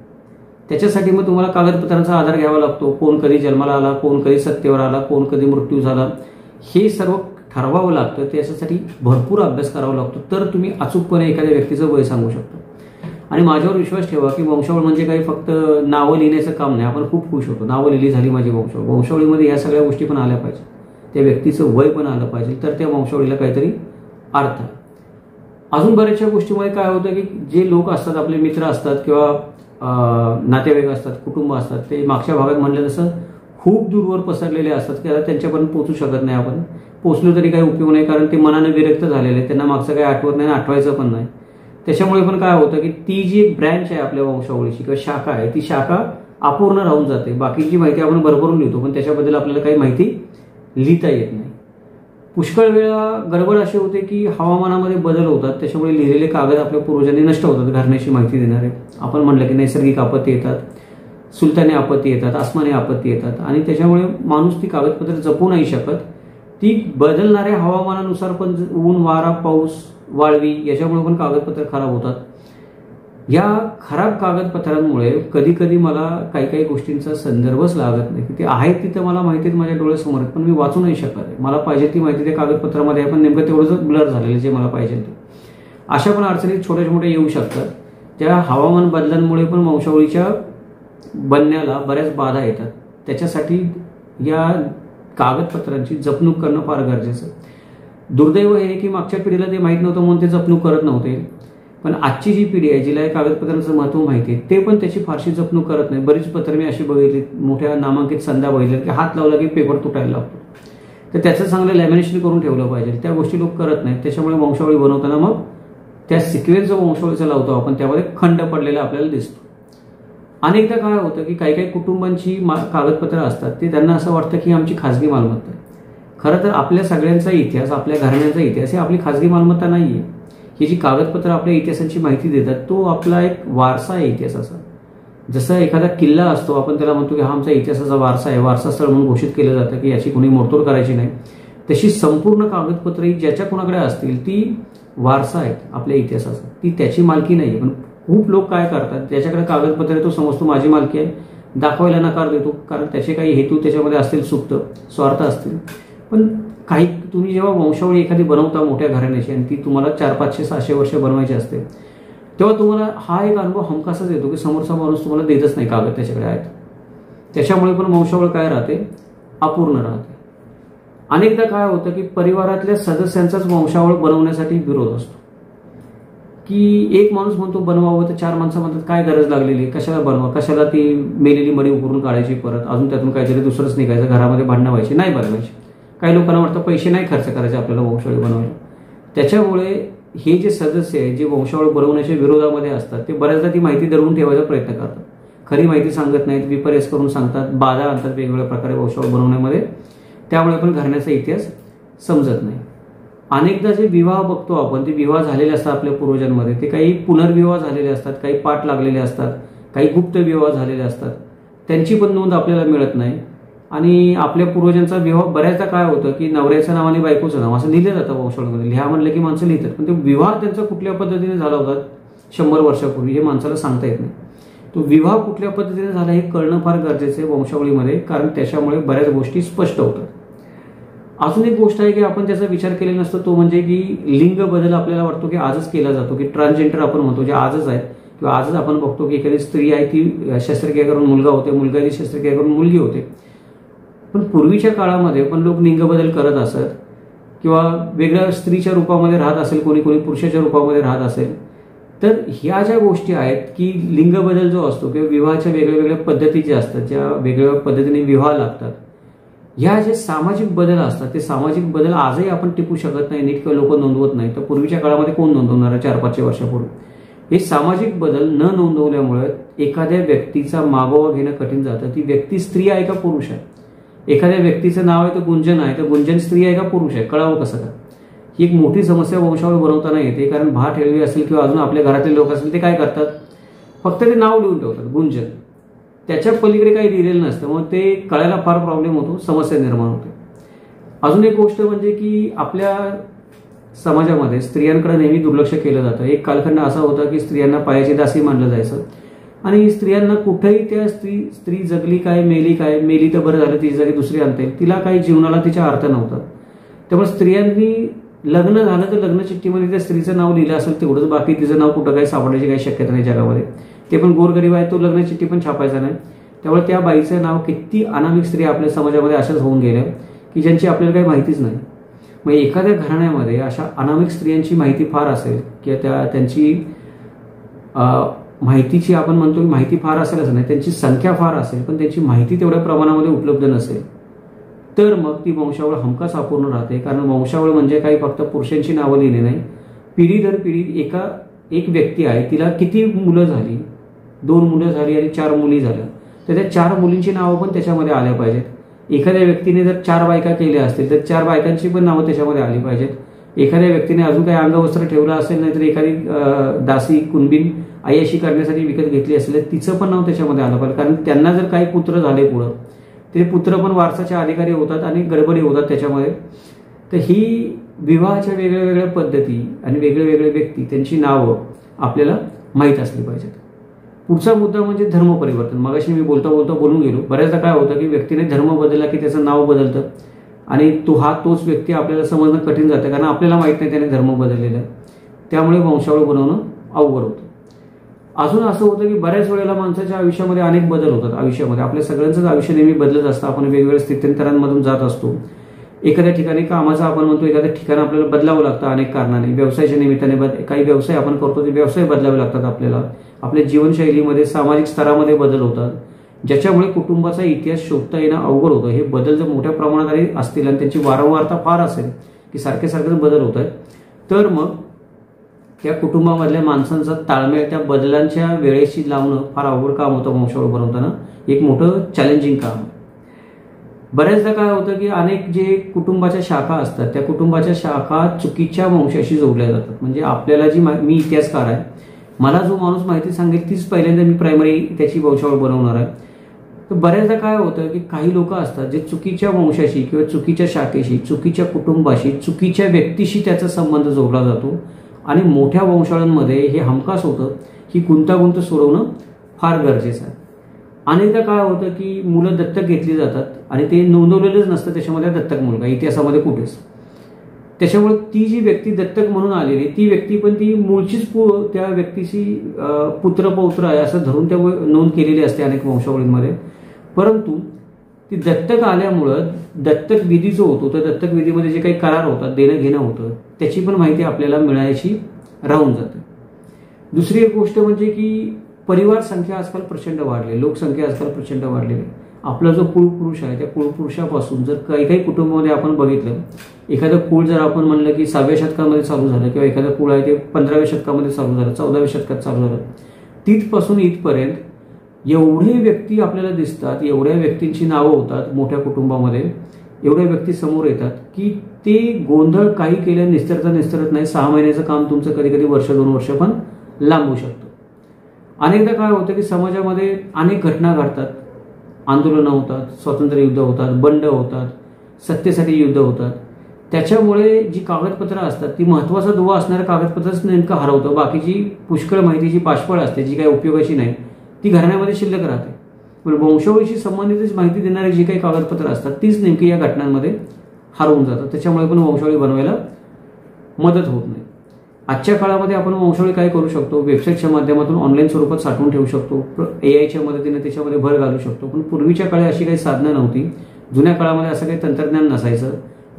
त्याच्यासाठी मग तुम्हाला कागदपत्रांचा आधार घ्यावा लागतो, कोण कधी जन्माला आला, कोण कधी सत्तेवर आला, कोण कधी मृत्यू झाला, हे सर्व ठरवावं लागतं. त्याच्यासाठी भरपूर अभ्यास करावा लागतो, तर तुम्ही अचूकपणे एखाद्या व्यक्तीचं वय सांगू शकता. आणि माझ्यावर विश्वास ठेवा की वंशावळ म्हणजे काही फक्त नावं लिहिण्याचं काम नाही. आपण खूप खुश होतो, नावं लिहिली झाली माझी वंशावळ. वंशावळीमध्ये या सगळ्या गोष्टी पण आल्या पाहिजे, त्या व्यक्तीचं वय पण आलं पाहिजे, तर त्या वंशावळीला काहीतरी अर्थ आहे. अजून बऱ्याचशा गोष्टीमुळे काय होतं की जे लोक असतात, आपले मित्र असतात किंवा नातेवाईक असतात, कुटुंब असतात, ते मागच्या भागात म्हणलं तसं खूप दूरवर पसरलेले असतात की आता त्यांच्यापर्यंत पोहोचू शकत नाही. आपण पोहोचलो तरी काही उपयोग नाही, कारण ते मनाने विरक्त झालेले, त्यांना मागचं काही आठवत नाही, आठवायचं पण नाही. त्याच्यामुळे पण काय होतं की ती जी एक ब्रँच आहे आपल्या वंशावळीची किंवा शाखा आहे, ती शाखा अपूर्ण राहून जाते. बाकीची माहिती आपण भरभरून लिहितो, पण त्याच्याबद्दल आपल्याला काही माहिती लिहिता येत नाही. पुष्कळ वेळा गडबड अशी होते की हवामानामध्ये बदल होतात, त्याच्यामुळे लिहिलेले कागद आपल्या पूर्वजांनी नष्ट होतात घराण्याची माहिती देणारे. आपण म्हणलं की नैसर्गिक आपत्ती येतात, सुलतानी आपत्ती येतात, आसमानी आपत्ती येतात, आणि त्याच्यामुळे माणूस ती कागदपत्र जपू नाही शकत. ती बदलणाऱ्या हवामानानुसार पण ऊन, वारा, पाऊस, वाळवी याच्यामुळे पण कागदपत्र खराब होतात. या खराब कागदपत्रांमुळे कधी कधी मला काही काही गोष्टींचा संदर्भच लागत नाही, की ते आहेत तिथं मला माहिती आहेत माझ्या डोळ्यासमोर, पण मी वाचू नाही शकत. मला पाहिजे ती माहिती त्या कागदपत्रामध्ये आहे, पण नेमकं तेवढंच ब्लर झालेलं जे मला पाहिजे ते. अशा पण अडचणी छोट्या मोठ्या येऊ शकतात. त्या हवामान बदलांमुळे पण वंशावळीच्या बनण्याला बऱ्याच बाधा येतात. त्याच्यासाठी या कागदपत्रांची जपणूक करणं फार गरजेचं आहे. दुर्दैव हे की मागच्या पिढीला ते माहीत नव्हतं म्हणून ते जपणूक करत नव्हते, पण आजची जी पिढी आहे जिला या कागदपत्रांचं महत्त्व माहिती आहे, ते पण त्याची फारशी जपणूक करत नाही. बरीच पत्र मी अशी बघितली, मोठ्या नामांकित संध्या बघितल्या की हात लावला की पेपर तुटायला लागतो, तर त्याचं चांगलं लॅमिनेशन करून ठेवलं पाहिजे. त्या गोष्टी लोक करत नाहीत. त्याच्यामुळे वंशावळी बनवताना मग त्या सिक्वेन्स जो वंशावळीचा लावतो आपण, त्यामध्ये खंड पडलेला आपल्याला दिसतो. अनेकदा काय होतं की काही काही कुटुंबांची कागदपत्र असतात, ते त्यांना असं वाटतं की आमची खाजगी मालमत्ता आहे. खरं तर आपल्या सगळ्यांचा इतिहास, आपल्या घराण्यांचा इतिहास हे आपली खाजगी मालमत्ता नाही आहे. ही जी कागदपत्र आपल्या इतिहासाची माहिती देतात, तो आपला एक वारसा आहे इतिहासाचा. जसं एखादा किल्ला असतो, आपण त्याला म्हणतो की हा आमचा इतिहासाचा वारसा आहे, वारसा स्थळ म्हणून घोषित केलं जातं की याची कोणी मोडतोड करायची नाही. तशी संपूर्ण कागदपत्र ही ज्याच्या कोणाकडे असतील ती वारसा आहेत आपल्या इतिहासाचा, ती त्याची मालकी नाही. पण खूप लोक काय करतात, त्याच्याकडे कागदपत्र आहे, तो समजतो माझी मालकी आहे, दाखवायला नकार देतो, कारण त्याचे काही हेतू त्याच्यामध्ये असतील, सुप्त स्वार्थ असतील. पण काही तुम्ही जेव्हा वंशावळी एखादी बनवता मोठ्या घराण्याची आणि ती तुम्हाला 400-500-600 वर्ष बनवायची असते, तेव्हा तुम्हाला हा एक अनुभव हमखासच येतो की समोरचा माणूस तुम्हाला देतच नाही कागद त्याच्याकडे आहेत. त्याच्यामुळे पण वंशावळ काय राहते, अपूर्ण राहते. अनेकदा काय होतं की परिवारातल्या सदस्यांचाच वंशावळ बनवण्यासाठी विरोध असतो, की एक माणूस म्हणतो बनवावं, तर 4 माणसं म्हणतात काय गरज लागलेली, कशाला बनवा, कशाला ती मेलेली मडी उकरून काढायची, परत अजून त्यातून काहीतरी दुसरंच निघायचं, घरामध्ये भांडणं नाही बनवायची. काही लोकांना वाटतं पैसे नाही खर्च करायचे आपल्याला वंशावळी बनवायला. त्याच्यामुळे हे जे सदस्य आहे जे वंशावळ बनवण्याच्या विरोधामध्ये असतात ते बऱ्याचदा ती माहिती दडवून ठेवायचा प्रयत्न करतात, खरी माहिती सांगत नाहीत, विपर्यास करून सांगतात, बाधा आणतात वेगवेगळ्या प्रकारे वंशावळ बनवण्यामध्ये. त्यामुळे पण घराण्याचा इतिहास समजत नाही. अनेकदा जे विवाह बघतो आपण ते विवाह झालेले असतात आपल्या पूर्वजांमध्ये, ते काही पुनर्विवाह झालेले असतात, काही पाठ लागलेले असतात, काही गुप्त विवाह झालेले असतात, त्यांची पण नोंद आपल्याला मिळत नाही. आणि आपल्या पूर्वजांचा विवाह बऱ्याचदा काय होतं की नवऱ्याचं नाव आणि बायकोचं नाव असं लिहिलं जातं वंशावळीमध्ये, लिहा म्हणलं की माणसं लिहितात, पण ते विवाह त्यांचा कुठल्या पद्धतीने झाला होता 100 वर्षापूर्वी हे माणसाला सांगता येत नाही. तो विवाह कुठल्या पद्धतीने झाला हे कळणं फार गरजेचं आहे वंशावळीमध्ये, कारण त्याच्यामुळे बऱ्याच गोष्टी स्पष्ट होतात. अजून एक गोष्ट आहे की आपण त्याचा विचार केलेला नसतो, तो म्हणजे की लिंग बदल आपल्याला वाटतो की आजच केला जातो, की ट्रान्सजेंडर आपण म्हणतो जे आजच आहेत, किंवा आजच आपण बघतो की एखादी स्त्री आहे ती शस्त्रक्रिया करून मुलगा होते, मुलगा ती शस्त्रक्रिया करून मुलगी होते. पण पूर्वीच्या काळामध्ये पण लोक लिंग बदल करत असत, किंवा वेगळ्या स्त्रीच्या रूपामध्ये राहत असेल, कोणी कोणी पुरुषाच्या रूपामध्ये राहत असेल. तर ह्या ज्या गोष्टी आहेत की लिंग बदल जो असतो किंवा विवाहाच्या वेगळ्या वेगळ्या पद्धती ज्या असतात, ज्या वेगवेगळ्या पद्धतीने विवाह लागतात, ह्या जे सामाजिक बदल असतात ते सामाजिक बदल आजही आपण टिपू शकत नाही नीट, किंवा लोक नोंदवत नाही. तर पूर्वीच्या काळामध्ये कोण नोंदवणार 400-500 वर्षापूर्वी? हे सामाजिक बदल न नोंदवल्यामुळे एखाद्या व्यक्तीचा मागोवा घेणं कठीण जातं. ती व्यक्ती स्त्री आहे का पुरुष आहे? एखाद्या व्यक्तीचं नाव आहे तर गुंजन आहे, तर गुंजन स्त्री आहे का पुरुष आहे, कळावं कसं का? ही एक मोठी समस्या वंशावळ बनवताना येते. कारण भाट हेळवी असेल किंवा अजून आपल्या घरातले लोक असतील ते काय करतात, फक्त ते नाव लिहून ठेवतात गुंजन, त्याच्या पलीकडे काही लिहिलेलं नसतं, मग ते कळायला फार प्रॉब्लेम होतो, समस्या निर्माण होते. अजून एक गोष्ट म्हणजे की आपल्या समाजामध्ये स्त्रियांकडे नेहमी दुर्लक्ष केलं जातं. एक कालखंड असा होता की स्त्रियांना पायाची दासी मानलं जायचं, आणि स्त्रियांना कुठेही त्या स्त्री जगली काय मेली काय, मेली तर बरं झालं तिची जागी दुसरी आणता येईल, तिला काही जीवनाला तिचा अर्थ नव्हता. त्यामुळे स्त्रियांनी लग्न झालं तर लग्न चिठ्ठीमध्ये त्या स्त्रीचं नाव लिहिलं असेल तेवढंच, बाकी तिचं नाव कुठं काही सापडायची काही शक्यता नाही जगामध्ये. ते पण गोरगरीब आहे तो लग्न चिठ्ठी पण छापायचा नाही. त्यामुळे त्या बाईचं नाव, किती अनामिक स्त्री आपल्या समाजामध्ये अशाच होऊन गेल्या की ज्यांची आपल्याला काही माहितीच नाही. मग एखाद्या घराण्यामध्ये अशा अनामिक स्त्रियांची माहिती फार असेल किंवा त्यांची माहितीची आपण म्हणतो माहिती फार असेल असं नाही, त्यांची संख्या फार असेल पण त्यांची माहिती तेवढ्या प्रमाणामध्ये उपलब्ध नसेल, तर मग ती वंशावळ हमखास अपूर्ण राहते. कारण वंशावळ म्हणजे काही फक्त पुरुषांची नावं लिहिली नाही, पिढी दर पिढी एक व्यक्ती आहे, तिला किती मुलं झाली, 2 मुलं झाली आणि 4 मुली झाल्या, तर त्या 4 मुलींची नावं पण त्याच्यामध्ये आल्या पाहिजेत. एखाद्या व्यक्तीने जर 4 बायका केल्या असतील तर 4 बायकांची पण नावं त्याच्यामध्ये आली पाहिजेत. एखाद्या व्यक्तीने अजून काही अंगवस्त्र ठेवलं असेल, नाहीतर एखादी दासी कुणबीन आयाशी करण्यासाठी विकत घेतली असेल तिचं पण नाव त्याच्यामध्ये आलं पाहिजे. कारण त्यांना जर काही पुत्र झाले पुढं, ते पुत्र पण वारसाच्या अधिकारी होतात आणि गडबडी होतात त्याच्यामध्ये. तर ही विवाहाच्या वेगळ्या वेगळ्या पद्धती आणि वेगळे वेगळे व्यक्ती त्यांची नावं आपल्याला माहीत असली पाहिजेत. पुढचा मुद्दा म्हणजे धर्म परिवर्तन. मगाशी मी बोलता बोलता बोलून गेलो. बऱ्याचदा काय होतं की व्यक्तीने धर्म बदलला की त्याचं नाव बदलतं आणि तोच व्यक्ती आपल्याला समजणं कठीण जातं, कारण आपल्याला माहित नाही त्याने धर्म बदललेला. त्यामुळे वंशावळ बनवणं अवघड होतं. अजून असं होतं की बऱ्याच वेळेला माणसाच्या आयुष्यामध्ये अनेक बदल होतात. आयुष्यामध्ये आपल्या सगळ्यांचंच आयुष्य नेहमी बदलत असतं. आपण वेगवेगळ्या स्थित्यंतरांमधून जात असतो. एखाद्या ठिकाणी कामाचं आपण म्हणतो एखाद्या ठिकाण आपल्याला बदलावं लागतं अनेक कारणाने. व्यवसायाच्या निमित्ताने काही व्यवसाय आपण करतो ते व्यवसाय बदलावे लागतात आपल्याला. आपल्या जीवनशैलीमध्ये सामाजिक स्तरामध्ये बदल होतात, ज्याच्यामुळे कुटुंबाचा इतिहास शोधता येणं अवघड होतं. हे बदल जर मोठ्या प्रमाणात असतील आणि त्यांची वारंवारता फार असेल की सारखे बदल होत आहेत, तर मग त्या कुटुंबामधल्या माणसांचा ताळमेळ त्या बदलांच्या वेळेशी लावणं फार अवघड काम होतं. वंशावळ बनवताना एक मोठं चॅलेंजिंग काम. बऱ्याचदा काय होतं की अनेक जे कुटुंबाच्या शाखा असतात त्या कुटुंबाच्या शाखा चुकीच्या वंशाशी जोडल्या जातात. म्हणजे आपल्याला मी इतिहासकार आहे, मला जो माणूस माहिती सांगेल तीच पहिल्यांदा मी प्रायमरी त्याची वंशावळ बनवणार आहे. तर बऱ्याचदा काय होतं की काही लोक असतात जे चुकीच्या वंशाशी किंवा चुकीच्या शाखेशी, चुकीच्या कुटुंबाशी, चुकीच्या व्यक्तीशी त्याचा संबंध जोडला जातो आणि मोठ्या वंशावळांमध्ये हे हमखास होतं. ही गुंतागुंत सोडवणं फार गरजेचं आहे. अनेकदा काय होतं की मुलं दत्तक घेतली जातात आणि ते नोंदवलेलंच नसतं त्याच्यामध्ये दत्तक मुलगा इतिहासामध्ये कुठेच. त्याच्यामुळे ती जी व्यक्ती दत्तक म्हणून आलेली ती व्यक्ती पण ती मूळचीच त्या व्यक्तीची पुत्रपौत्र आहे असं धरून त्या नोंद केलेली असते अनेक वंशावळींमध्ये. परंतु ती दत्तक आल्यामुळं दत्तक विधी जो होतो त्या दत्तक विधीमध्ये जे काही करार होतात, देणं घेणं होतं, त्याची पण माहिती आपल्याला मिळायची राहून जाते. दुसरी एक गोष्ट म्हणजे की परिवार संख्या आजकाल प्रचंड वाढली, लोकसंख्या आजकाल प्रचंड वाढलेली. आपला जो कुळपुरुष आहे त्या कुळपुरुषापासून जर काही काही कुटुंबामध्ये आपण बघितलं, एखादं कुळ जर आपण म्हणलं की 6व्या शतकामध्ये चालू झालं किंवा एखादं कुळ आहे ते 15व्या शतकामध्ये चालू झालं, 14व्या शतकात चालू झालं, तिथपासून इथपर्यंत एवढे व्यक्ती आपल्याला दिसतात, एवढ्या व्यक्तींची नावं होतात मोठ्या कुटुंबामध्ये, एवढ्या व्यक्ती समोर येतात की ते गोंधळ काही केलं निस्तरत नाही. 6 महिन्याचं काम तुमचं कधी कधी वर्ष 2 वर्ष पण लांबू शकतं. अनेकदा काय होतं की समाजामध्ये अनेक घटना घडतात, आंदोलनं होतात, स्वातंत्र्य युद्ध होतात, बंड होतात, सत्तेसाठी युद्ध होतात. त्याच्यामुळे जी कागदपत्रं असतात ती महत्त्वाचा दुवा असणाऱ्या कागदपत्रच नेमकं हरवतं. बाकीची पुष्कळ माहिती जी पाशपळ असते, जी काही उपयोगाची नाही, ती घराण्यामध्ये शिल्लक राहते. पण वंशावळीशी संबंधितच माहिती देणारी जी काही कागदपत्र असतात तीच नेमकी या घटनांमध्ये हरवून जातात. त्याच्यामुळे पण वंशावळी बनवायला मदत होत नाही. आजच्या काळामध्ये आपण वंशावळी काय करू शकतो, वेबसाईटच्या माध्यमातून ऑनलाईन स्वरूपात साठवून ठेवू शकतो, AI मदतीने त्याच्यामध्ये भर घालू शकतो. पण पूर्वीच्या काळी अशी काही साधनं नव्हती. जुन्या काळामध्ये असं काही तंत्रज्ञान नसायचं,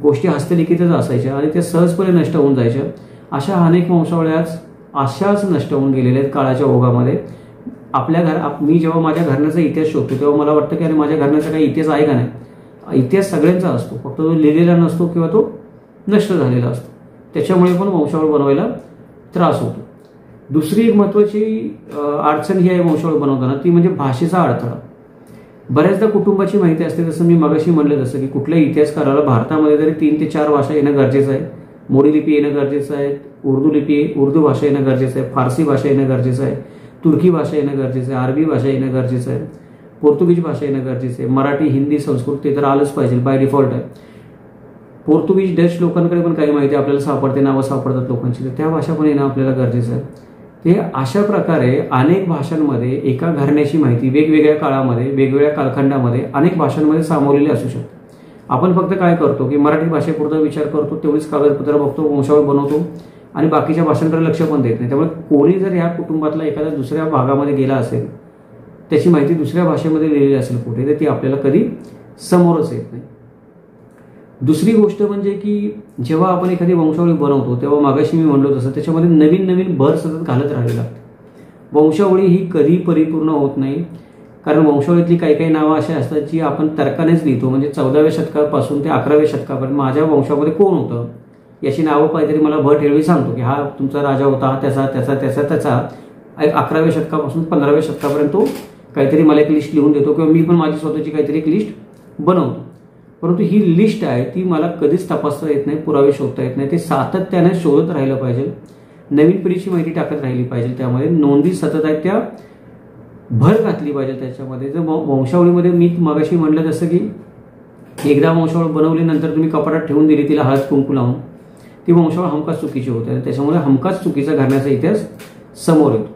गोष्टी हस्तलिखितच असायच्या आणि त्या सहजपणे नष्ट होऊन जायच्या. अशा अनेक वंशावळ्या अशाच नष्ट होऊन गेलेल्या आहेत काळाच्या ओघामध्ये. मी जेव्हा माझ्या घराण्याचा इतिहास शोधतो तेव्हा मला वाटतं की अरे माझ्या घराण्याचा काही इतिहास आहे का नाही. इतिहास सगळ्यांचा असतो, फक्त तो लिहिलेला नसतो किंवा तो नष्ट झालेला असतो. त्याच्यामुळे पण वंशावळ बनवायला त्रास होतो. दुसरी एक महत्त्वाची अडचण ही आहे वंशावळ बनवताना, ती म्हणजे भाषेचा अडथळा. बऱ्याचदा कुटुंबाची माहिती असते, जसं मी मगाशी म्हणलं तसं की कुठल्याही इतिहासकाराला भारतामध्ये तरी 3 ते 4 भाषा येणं गरजेचं आहे. मोडी लिपी येणं गरजेचं आहे, उर्दू भाषा येणं गरजेचं आहे, फारसी भाषा येणं गरजेचं आहे, तुर्की भाषा येणं गरजेचं आहे, अरबी भाषा येणं गरजेचं आहे, पोर्तुगीज भाषा येणं गरजेचं आहे, मराठी, हिंदी, संस्कृत ते तर आलंच पाहिजे, बाय डिफॉल्ट आहे. पोर्तुगीज, डच लोकांकडे पण काही माहिती आपल्याला सापडते, नावं सापडतात लोकांची, तर त्या भाषा पण येणं आपल्याला गरजेचं आहे. ते अशा प्रकारे अनेक भाषांमध्ये एका घराण्याची माहिती वेगवेगळ्या काळामध्ये, वेगवेगळ्या कालखंडामध्ये अनेक भाषांमध्ये सामावलेली असू शकते. आपण फक्त काय करतो की मराठी भाषेपुरता विचार करतो, तेवढीच कागदपत्र बघतो, वंशावळ बनवतो आणि बाकीच्या भाषांकडे लक्ष पण देत नाही. त्यामुळे कोणी जर या कुटुंबातला एखाद्या दुसऱ्या भागामध्ये गेला असेल, त्याची माहिती दुसऱ्या भाषेमध्ये लिहिलेली असेल कुठे, तर ती आपल्याला कधी समोरच येत नाही. दुसरी गोष्ट म्हणजे की जेव्हा आपण एखादी वंशावळी बनवतो तेव्हा मागाशी मी म्हणलो तसं त्याच्यामध्ये नवीन नवीन भर सतत घालत राहावी लागते. वंशावळी ही कधी परिपूर्ण होत नाही, कारण वंशावळीतली काही काही नावं अशी असतात जी आपण तर्कानेच लिहितो. म्हणजे 14व्या शतकापासून ते 11व्या शतकापर्यंत माझ्या वंशामध्ये कोण होतं याची नावं काहीतरी मला भर ठेवली सांगतो की हा तुमचा राजा होता, हा त्याचा त्याचा त्याचा त्याचा 11व्या शतकापासून 15व्या शतकापर्यंत तो काहीतरी मला एक लिस्ट लिहून देतो किंवा मी पण माझी स्वतःची काहीतरी एक लिस्ट बनवतो. परंतु ही लिस्ट आहे ती मला कधीच तपासता येत नाही, पुरावे शोधता येत नाही. ते सातत्याने शोधत राहिलं पाहिजे, नवीन पिढीची माहिती टाकत राहिली पाहिजे. त्यामध्ये नोंदी सतत आहेत त्या भर घातली पाहिजे त्याच्यामध्ये. जर वंशावळीमध्ये मी मगाशी म्हटलं जसं की एकदा वंशावळ बनवली नंतर तुम्ही कपाटात ठेवून दिली तिला हळद कुंकू लावून, ती वंशावळ हमखास चुकीची होते आणि त्याच्यामुळे हमखास चुकीचा घराण्याचा इतिहास समोर येतो.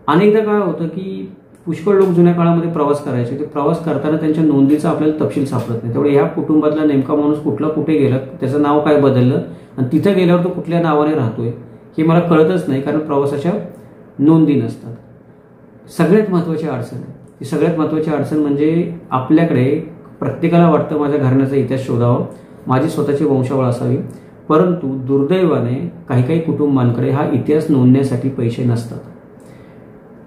अनेकदा काय होतं की पुष्कळ लोक जुन्या काळामध्ये प्रवास करायचे, ते प्रवास करताना त्यांच्या नोंदीचा आपल्याला तपशील सापडत नाही. त्यामुळे या कुटुंबातला नेमका माणूस कुठला कुठे गेला, त्याचं नाव काय बदललं आणि तिथं गेल्यावर तो कुठल्या नावाने राहतोय हे मला कळतच नाही, कारण प्रवासाच्या नोंदी नसतात. सगळ्यात महत्त्वाची अडचण आहे ही सगळ्यात महत्त्वाची अडचण म्हणजे आपल्याकडे प्रत्येकाला वाटतं माझ्या घराण्याचा इतिहास शोधावा, माझी स्वतःची वंशावळ असावी, परंतु दुर्दैवाने काही काही कुटुंबांकडे हा इतिहास नोंदण्यासाठी पैसे नसतात.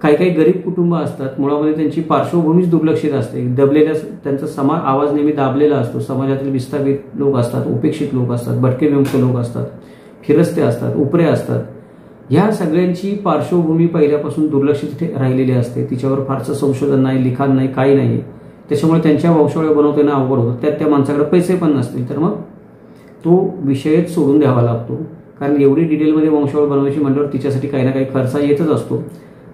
काही काही गरीब कुटुंब असतात, मुळामध्ये त्यांची पार्श्वभूमीच दुर्लक्षित असते, दबलेल्या त्यांचा आवाज नेहमी दाबलेला असतो. समाजातील विस्थापित लोक असतात, उपेक्षित लोक असतात, भटके विमुक्त लोक असतात, फिरस्ते असतात, उपरे असतात. ह्या सगळ्यांची पार्श्वभूमी पहिल्यापासून दुर्लक्षित राहिलेली असते, तिच्यावर फारसं संशोधन नाही, लिखाण नाही, काही नाही. त्याच्यामुळे त्यांच्या वंशावळ्या बनवताना अवघड होतं. त्यात त्या माणसाकडे पैसे पण नसतील तर मग तो विषयच सोडून द्यावा लागतो, कारण एवढी डिटेलमध्ये वंशावळ बनवायची म्हटल्यावर तिच्यासाठी काही ना काही खर्च येतच असतो.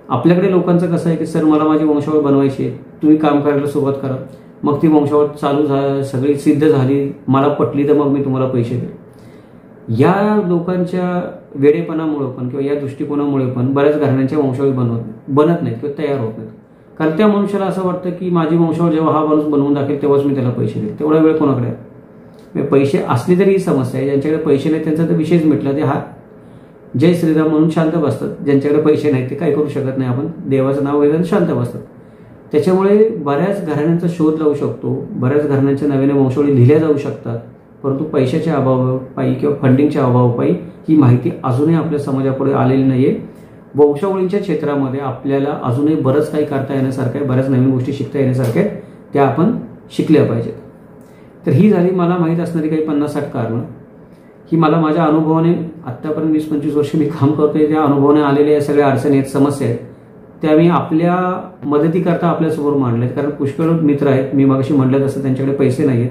आपल्याकडे लोकांचं कसं आहे की सर मला माझी वंशावळ बनवायची आहे, तुम्ही काम करायला सुरुवात करा, मग ती वंशावळ चालू सगळी सिद्ध झाली, मला पटली तर मग मी तुम्हाला पैसे देईन. या लोकांच्या वेडेपणामुळे पण किंवा या दृष्टिकोनामुळे पण बऱ्याच घराण्यांच्या वंशावळी बनत नाहीत किंवा तयार होत नाहीत. कारण त्या मनुष्याला असं वाटतं की माझी वंशावळ जेव्हा हा माणूस बनवून दाखवेल तेव्हाच मी त्याला पैसे देईल. तेवढा वेळ कोणाकडे आहे? पैसे असले तरी ही समस्या आहे. ज्यांच्याकडे पैसे नाहीत त्यांचा तर विषयच मिटला, ते हा जय श्रीराम म्हणून शांत बसतात. ज्यांच्याकडे पैसे नाहीत ते काय करू शकत नाही, आपण देवाचं नाव घेऊन शांत बसतात. त्याच्यामुळे बऱ्याच घराण्यांचा शोध लावू शकतो, बऱ्याच घराण्यांच्या नव्याने वंशावळी लिहिल्या जाऊ शकतात, परंतु पैशाच्या अभावापायी किंवा फंडिंगच्या अभावापायी ही माहिती अजूनही आपल्या समाजापुढे आलेली नाहीये. वंशावळींच्या क्षेत्रामध्ये आपल्याला अजूनही बरंच काही करता येण्यासारखं आहे, बऱ्याच नवीन गोष्टी शिकता येण्यासारख्या आहेत. त्या आपण शिकल्या पाहिजेत. तर ही झाली मला माहीत असणारी काही 50-60 कारणं. ही मला माझ्या अनुभवाने आत्तापर्यंत 20-25 वर्ष मी काम करतोय त्या अनुभवाने आलेल्या सगळ्या अडचणी आहेत, समस्या आहेत, त्या मी आपल्या मदतीकरता आपल्यासमोर मांडल्यात. कारण पुष्कळ मित्र आहेत, मी मागाशी म्हटलं तसं त्यांच्याकडे पैसे नाही आहेत,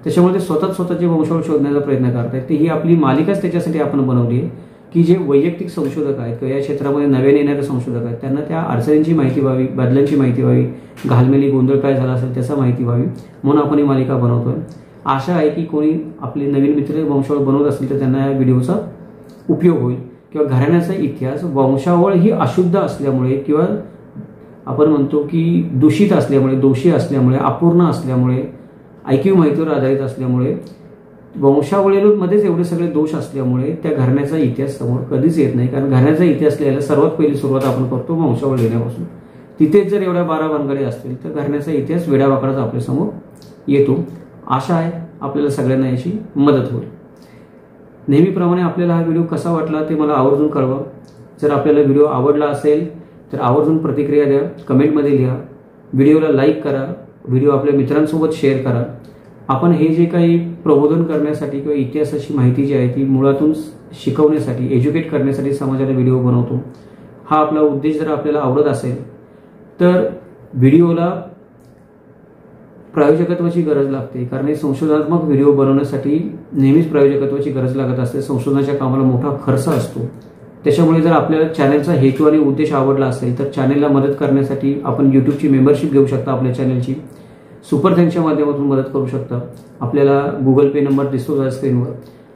त्याच्यामुळे ते स्वतःचे वंशावळ शोधण्याचा प्रयत्न करतायत. तर ही आपली मालिकाच त्याच्यासाठी आपण बनवली आहे की जे वैयक्तिक संशोधक आहेत किंवा या क्षेत्रामध्ये नव्याने येणारे संशोधक आहेत त्यांना त्या अडचणींची माहिती व्हावी, बदलांची माहिती व्हावी, घालमेली गोंधळ काय झाला असेल त्याचा माहिती व्हावी, म्हणून आपण ही मालिका बनवतोय. आशा आहे की कोणी आपले नवीन मित्र वंशावळ बनवत असतील तर त्यांना या व्हिडिओचा उपयोग होईल. किंवा घराण्याचा इतिहास, वंशावळ ही अशुद्ध असल्यामुळे किंवा आपण म्हणतो की दूषित असल्यामुळे, दोषी असल्यामुळे, अपूर्ण असल्यामुळे, ऐकीव माहितीवर आधारित असल्यामुळे, वंशावळीमध्येच एवढे सगळे दोष असल्यामुळे त्या घराण्याचा इतिहास समोर कधीच येत नाही. कारण घराण्याचा इतिहास लिहायला सर्वात पहिली सुरुवात आपण करतो वंशावळ लिहिण्यापासून. तिथेच जर एवढ्या 12 भानगडी असतील तर घराण्याचा इतिहास वेड्यावाकडाच आपल्यासमोर येतो. आशा आहे आपल्याला सगळ्यांना याची मदत होईल. नेहमीप्रमाणे आपल्याला हा व्हिडिओ कसा वाटला ते मला आवर्जून कळवा. जर आपल्याला व्हिडिओ आवडला असेल तर आवर्जून प्रतिक्रिया द्या, कमेंटमध्ये लिहा, व्हिडिओला लाईक करा, व्हिडिओ आपल्या मित्रांसोबत शेअर करा. आपण हे जे काही प्रबोधन करण्यासाठी किंवा इतिहासाची माहिती जी आहे ती मुळातून शिकवण्यासाठी, एज्युकेट करण्यासाठी समाजाला व्हिडिओ बनवतो. हा आपला उद्देश जर आपल्याला आवडत असेल तर व्हिडिओला प्रायोजकत्वाची गरज लागते. कारण हे संशोधनात्मक व्हिडिओ बनवण्यासाठी नेहमीच प्रायोजकत्वाची गरज लागत असते. संशोधनाच्या कामाला मोठा खर्च असतो. त्याच्यामुळे जर आपल्याला चॅनलचा हेतू आणि उद्देश आवडला असेल तर चॅनलला मदत करण्यासाठी आपण यूट्यूबची मेंबरशिप घेऊ शकता. आपल्या चॅनलची सुपर थँक्सच्या माध्यमातून मदत करू शकता. आपल्याला गुगल पे नंबर दिसतो स्क्रीनवर,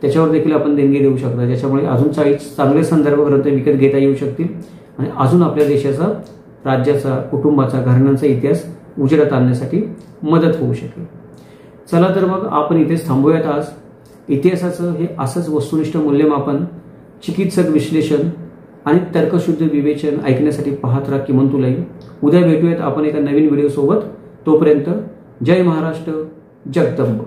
त्याच्यावर देखील आपण देणगी देऊ शकता, ज्याच्यामुळे अजून चांगले संदर्भ ग्रंथ विकत घेता येऊ शकतील आणि अजून आपल्या देशाचा, राज्याचा, कुटुंबाचा, घराण्यांचा इतिहास उजेडात आणण्यासाठी मदत होऊ शकेल. चला तर मग आपण इथेच थांबूयात. आज इतिहासाचं हे असंच वस्तुनिष्ठ मूल्यमापन, चिकित्सक विश्लेषण आणि तर्कशुद्ध विवेचन ऐकण्यासाठी पाहत राहा किमंतु लाईव्ह. उद्या भेटूयात आपण एका नवीन व्हिडिओ सोबत. तोपर्यंत जय महाराष्ट्र, जगदंब.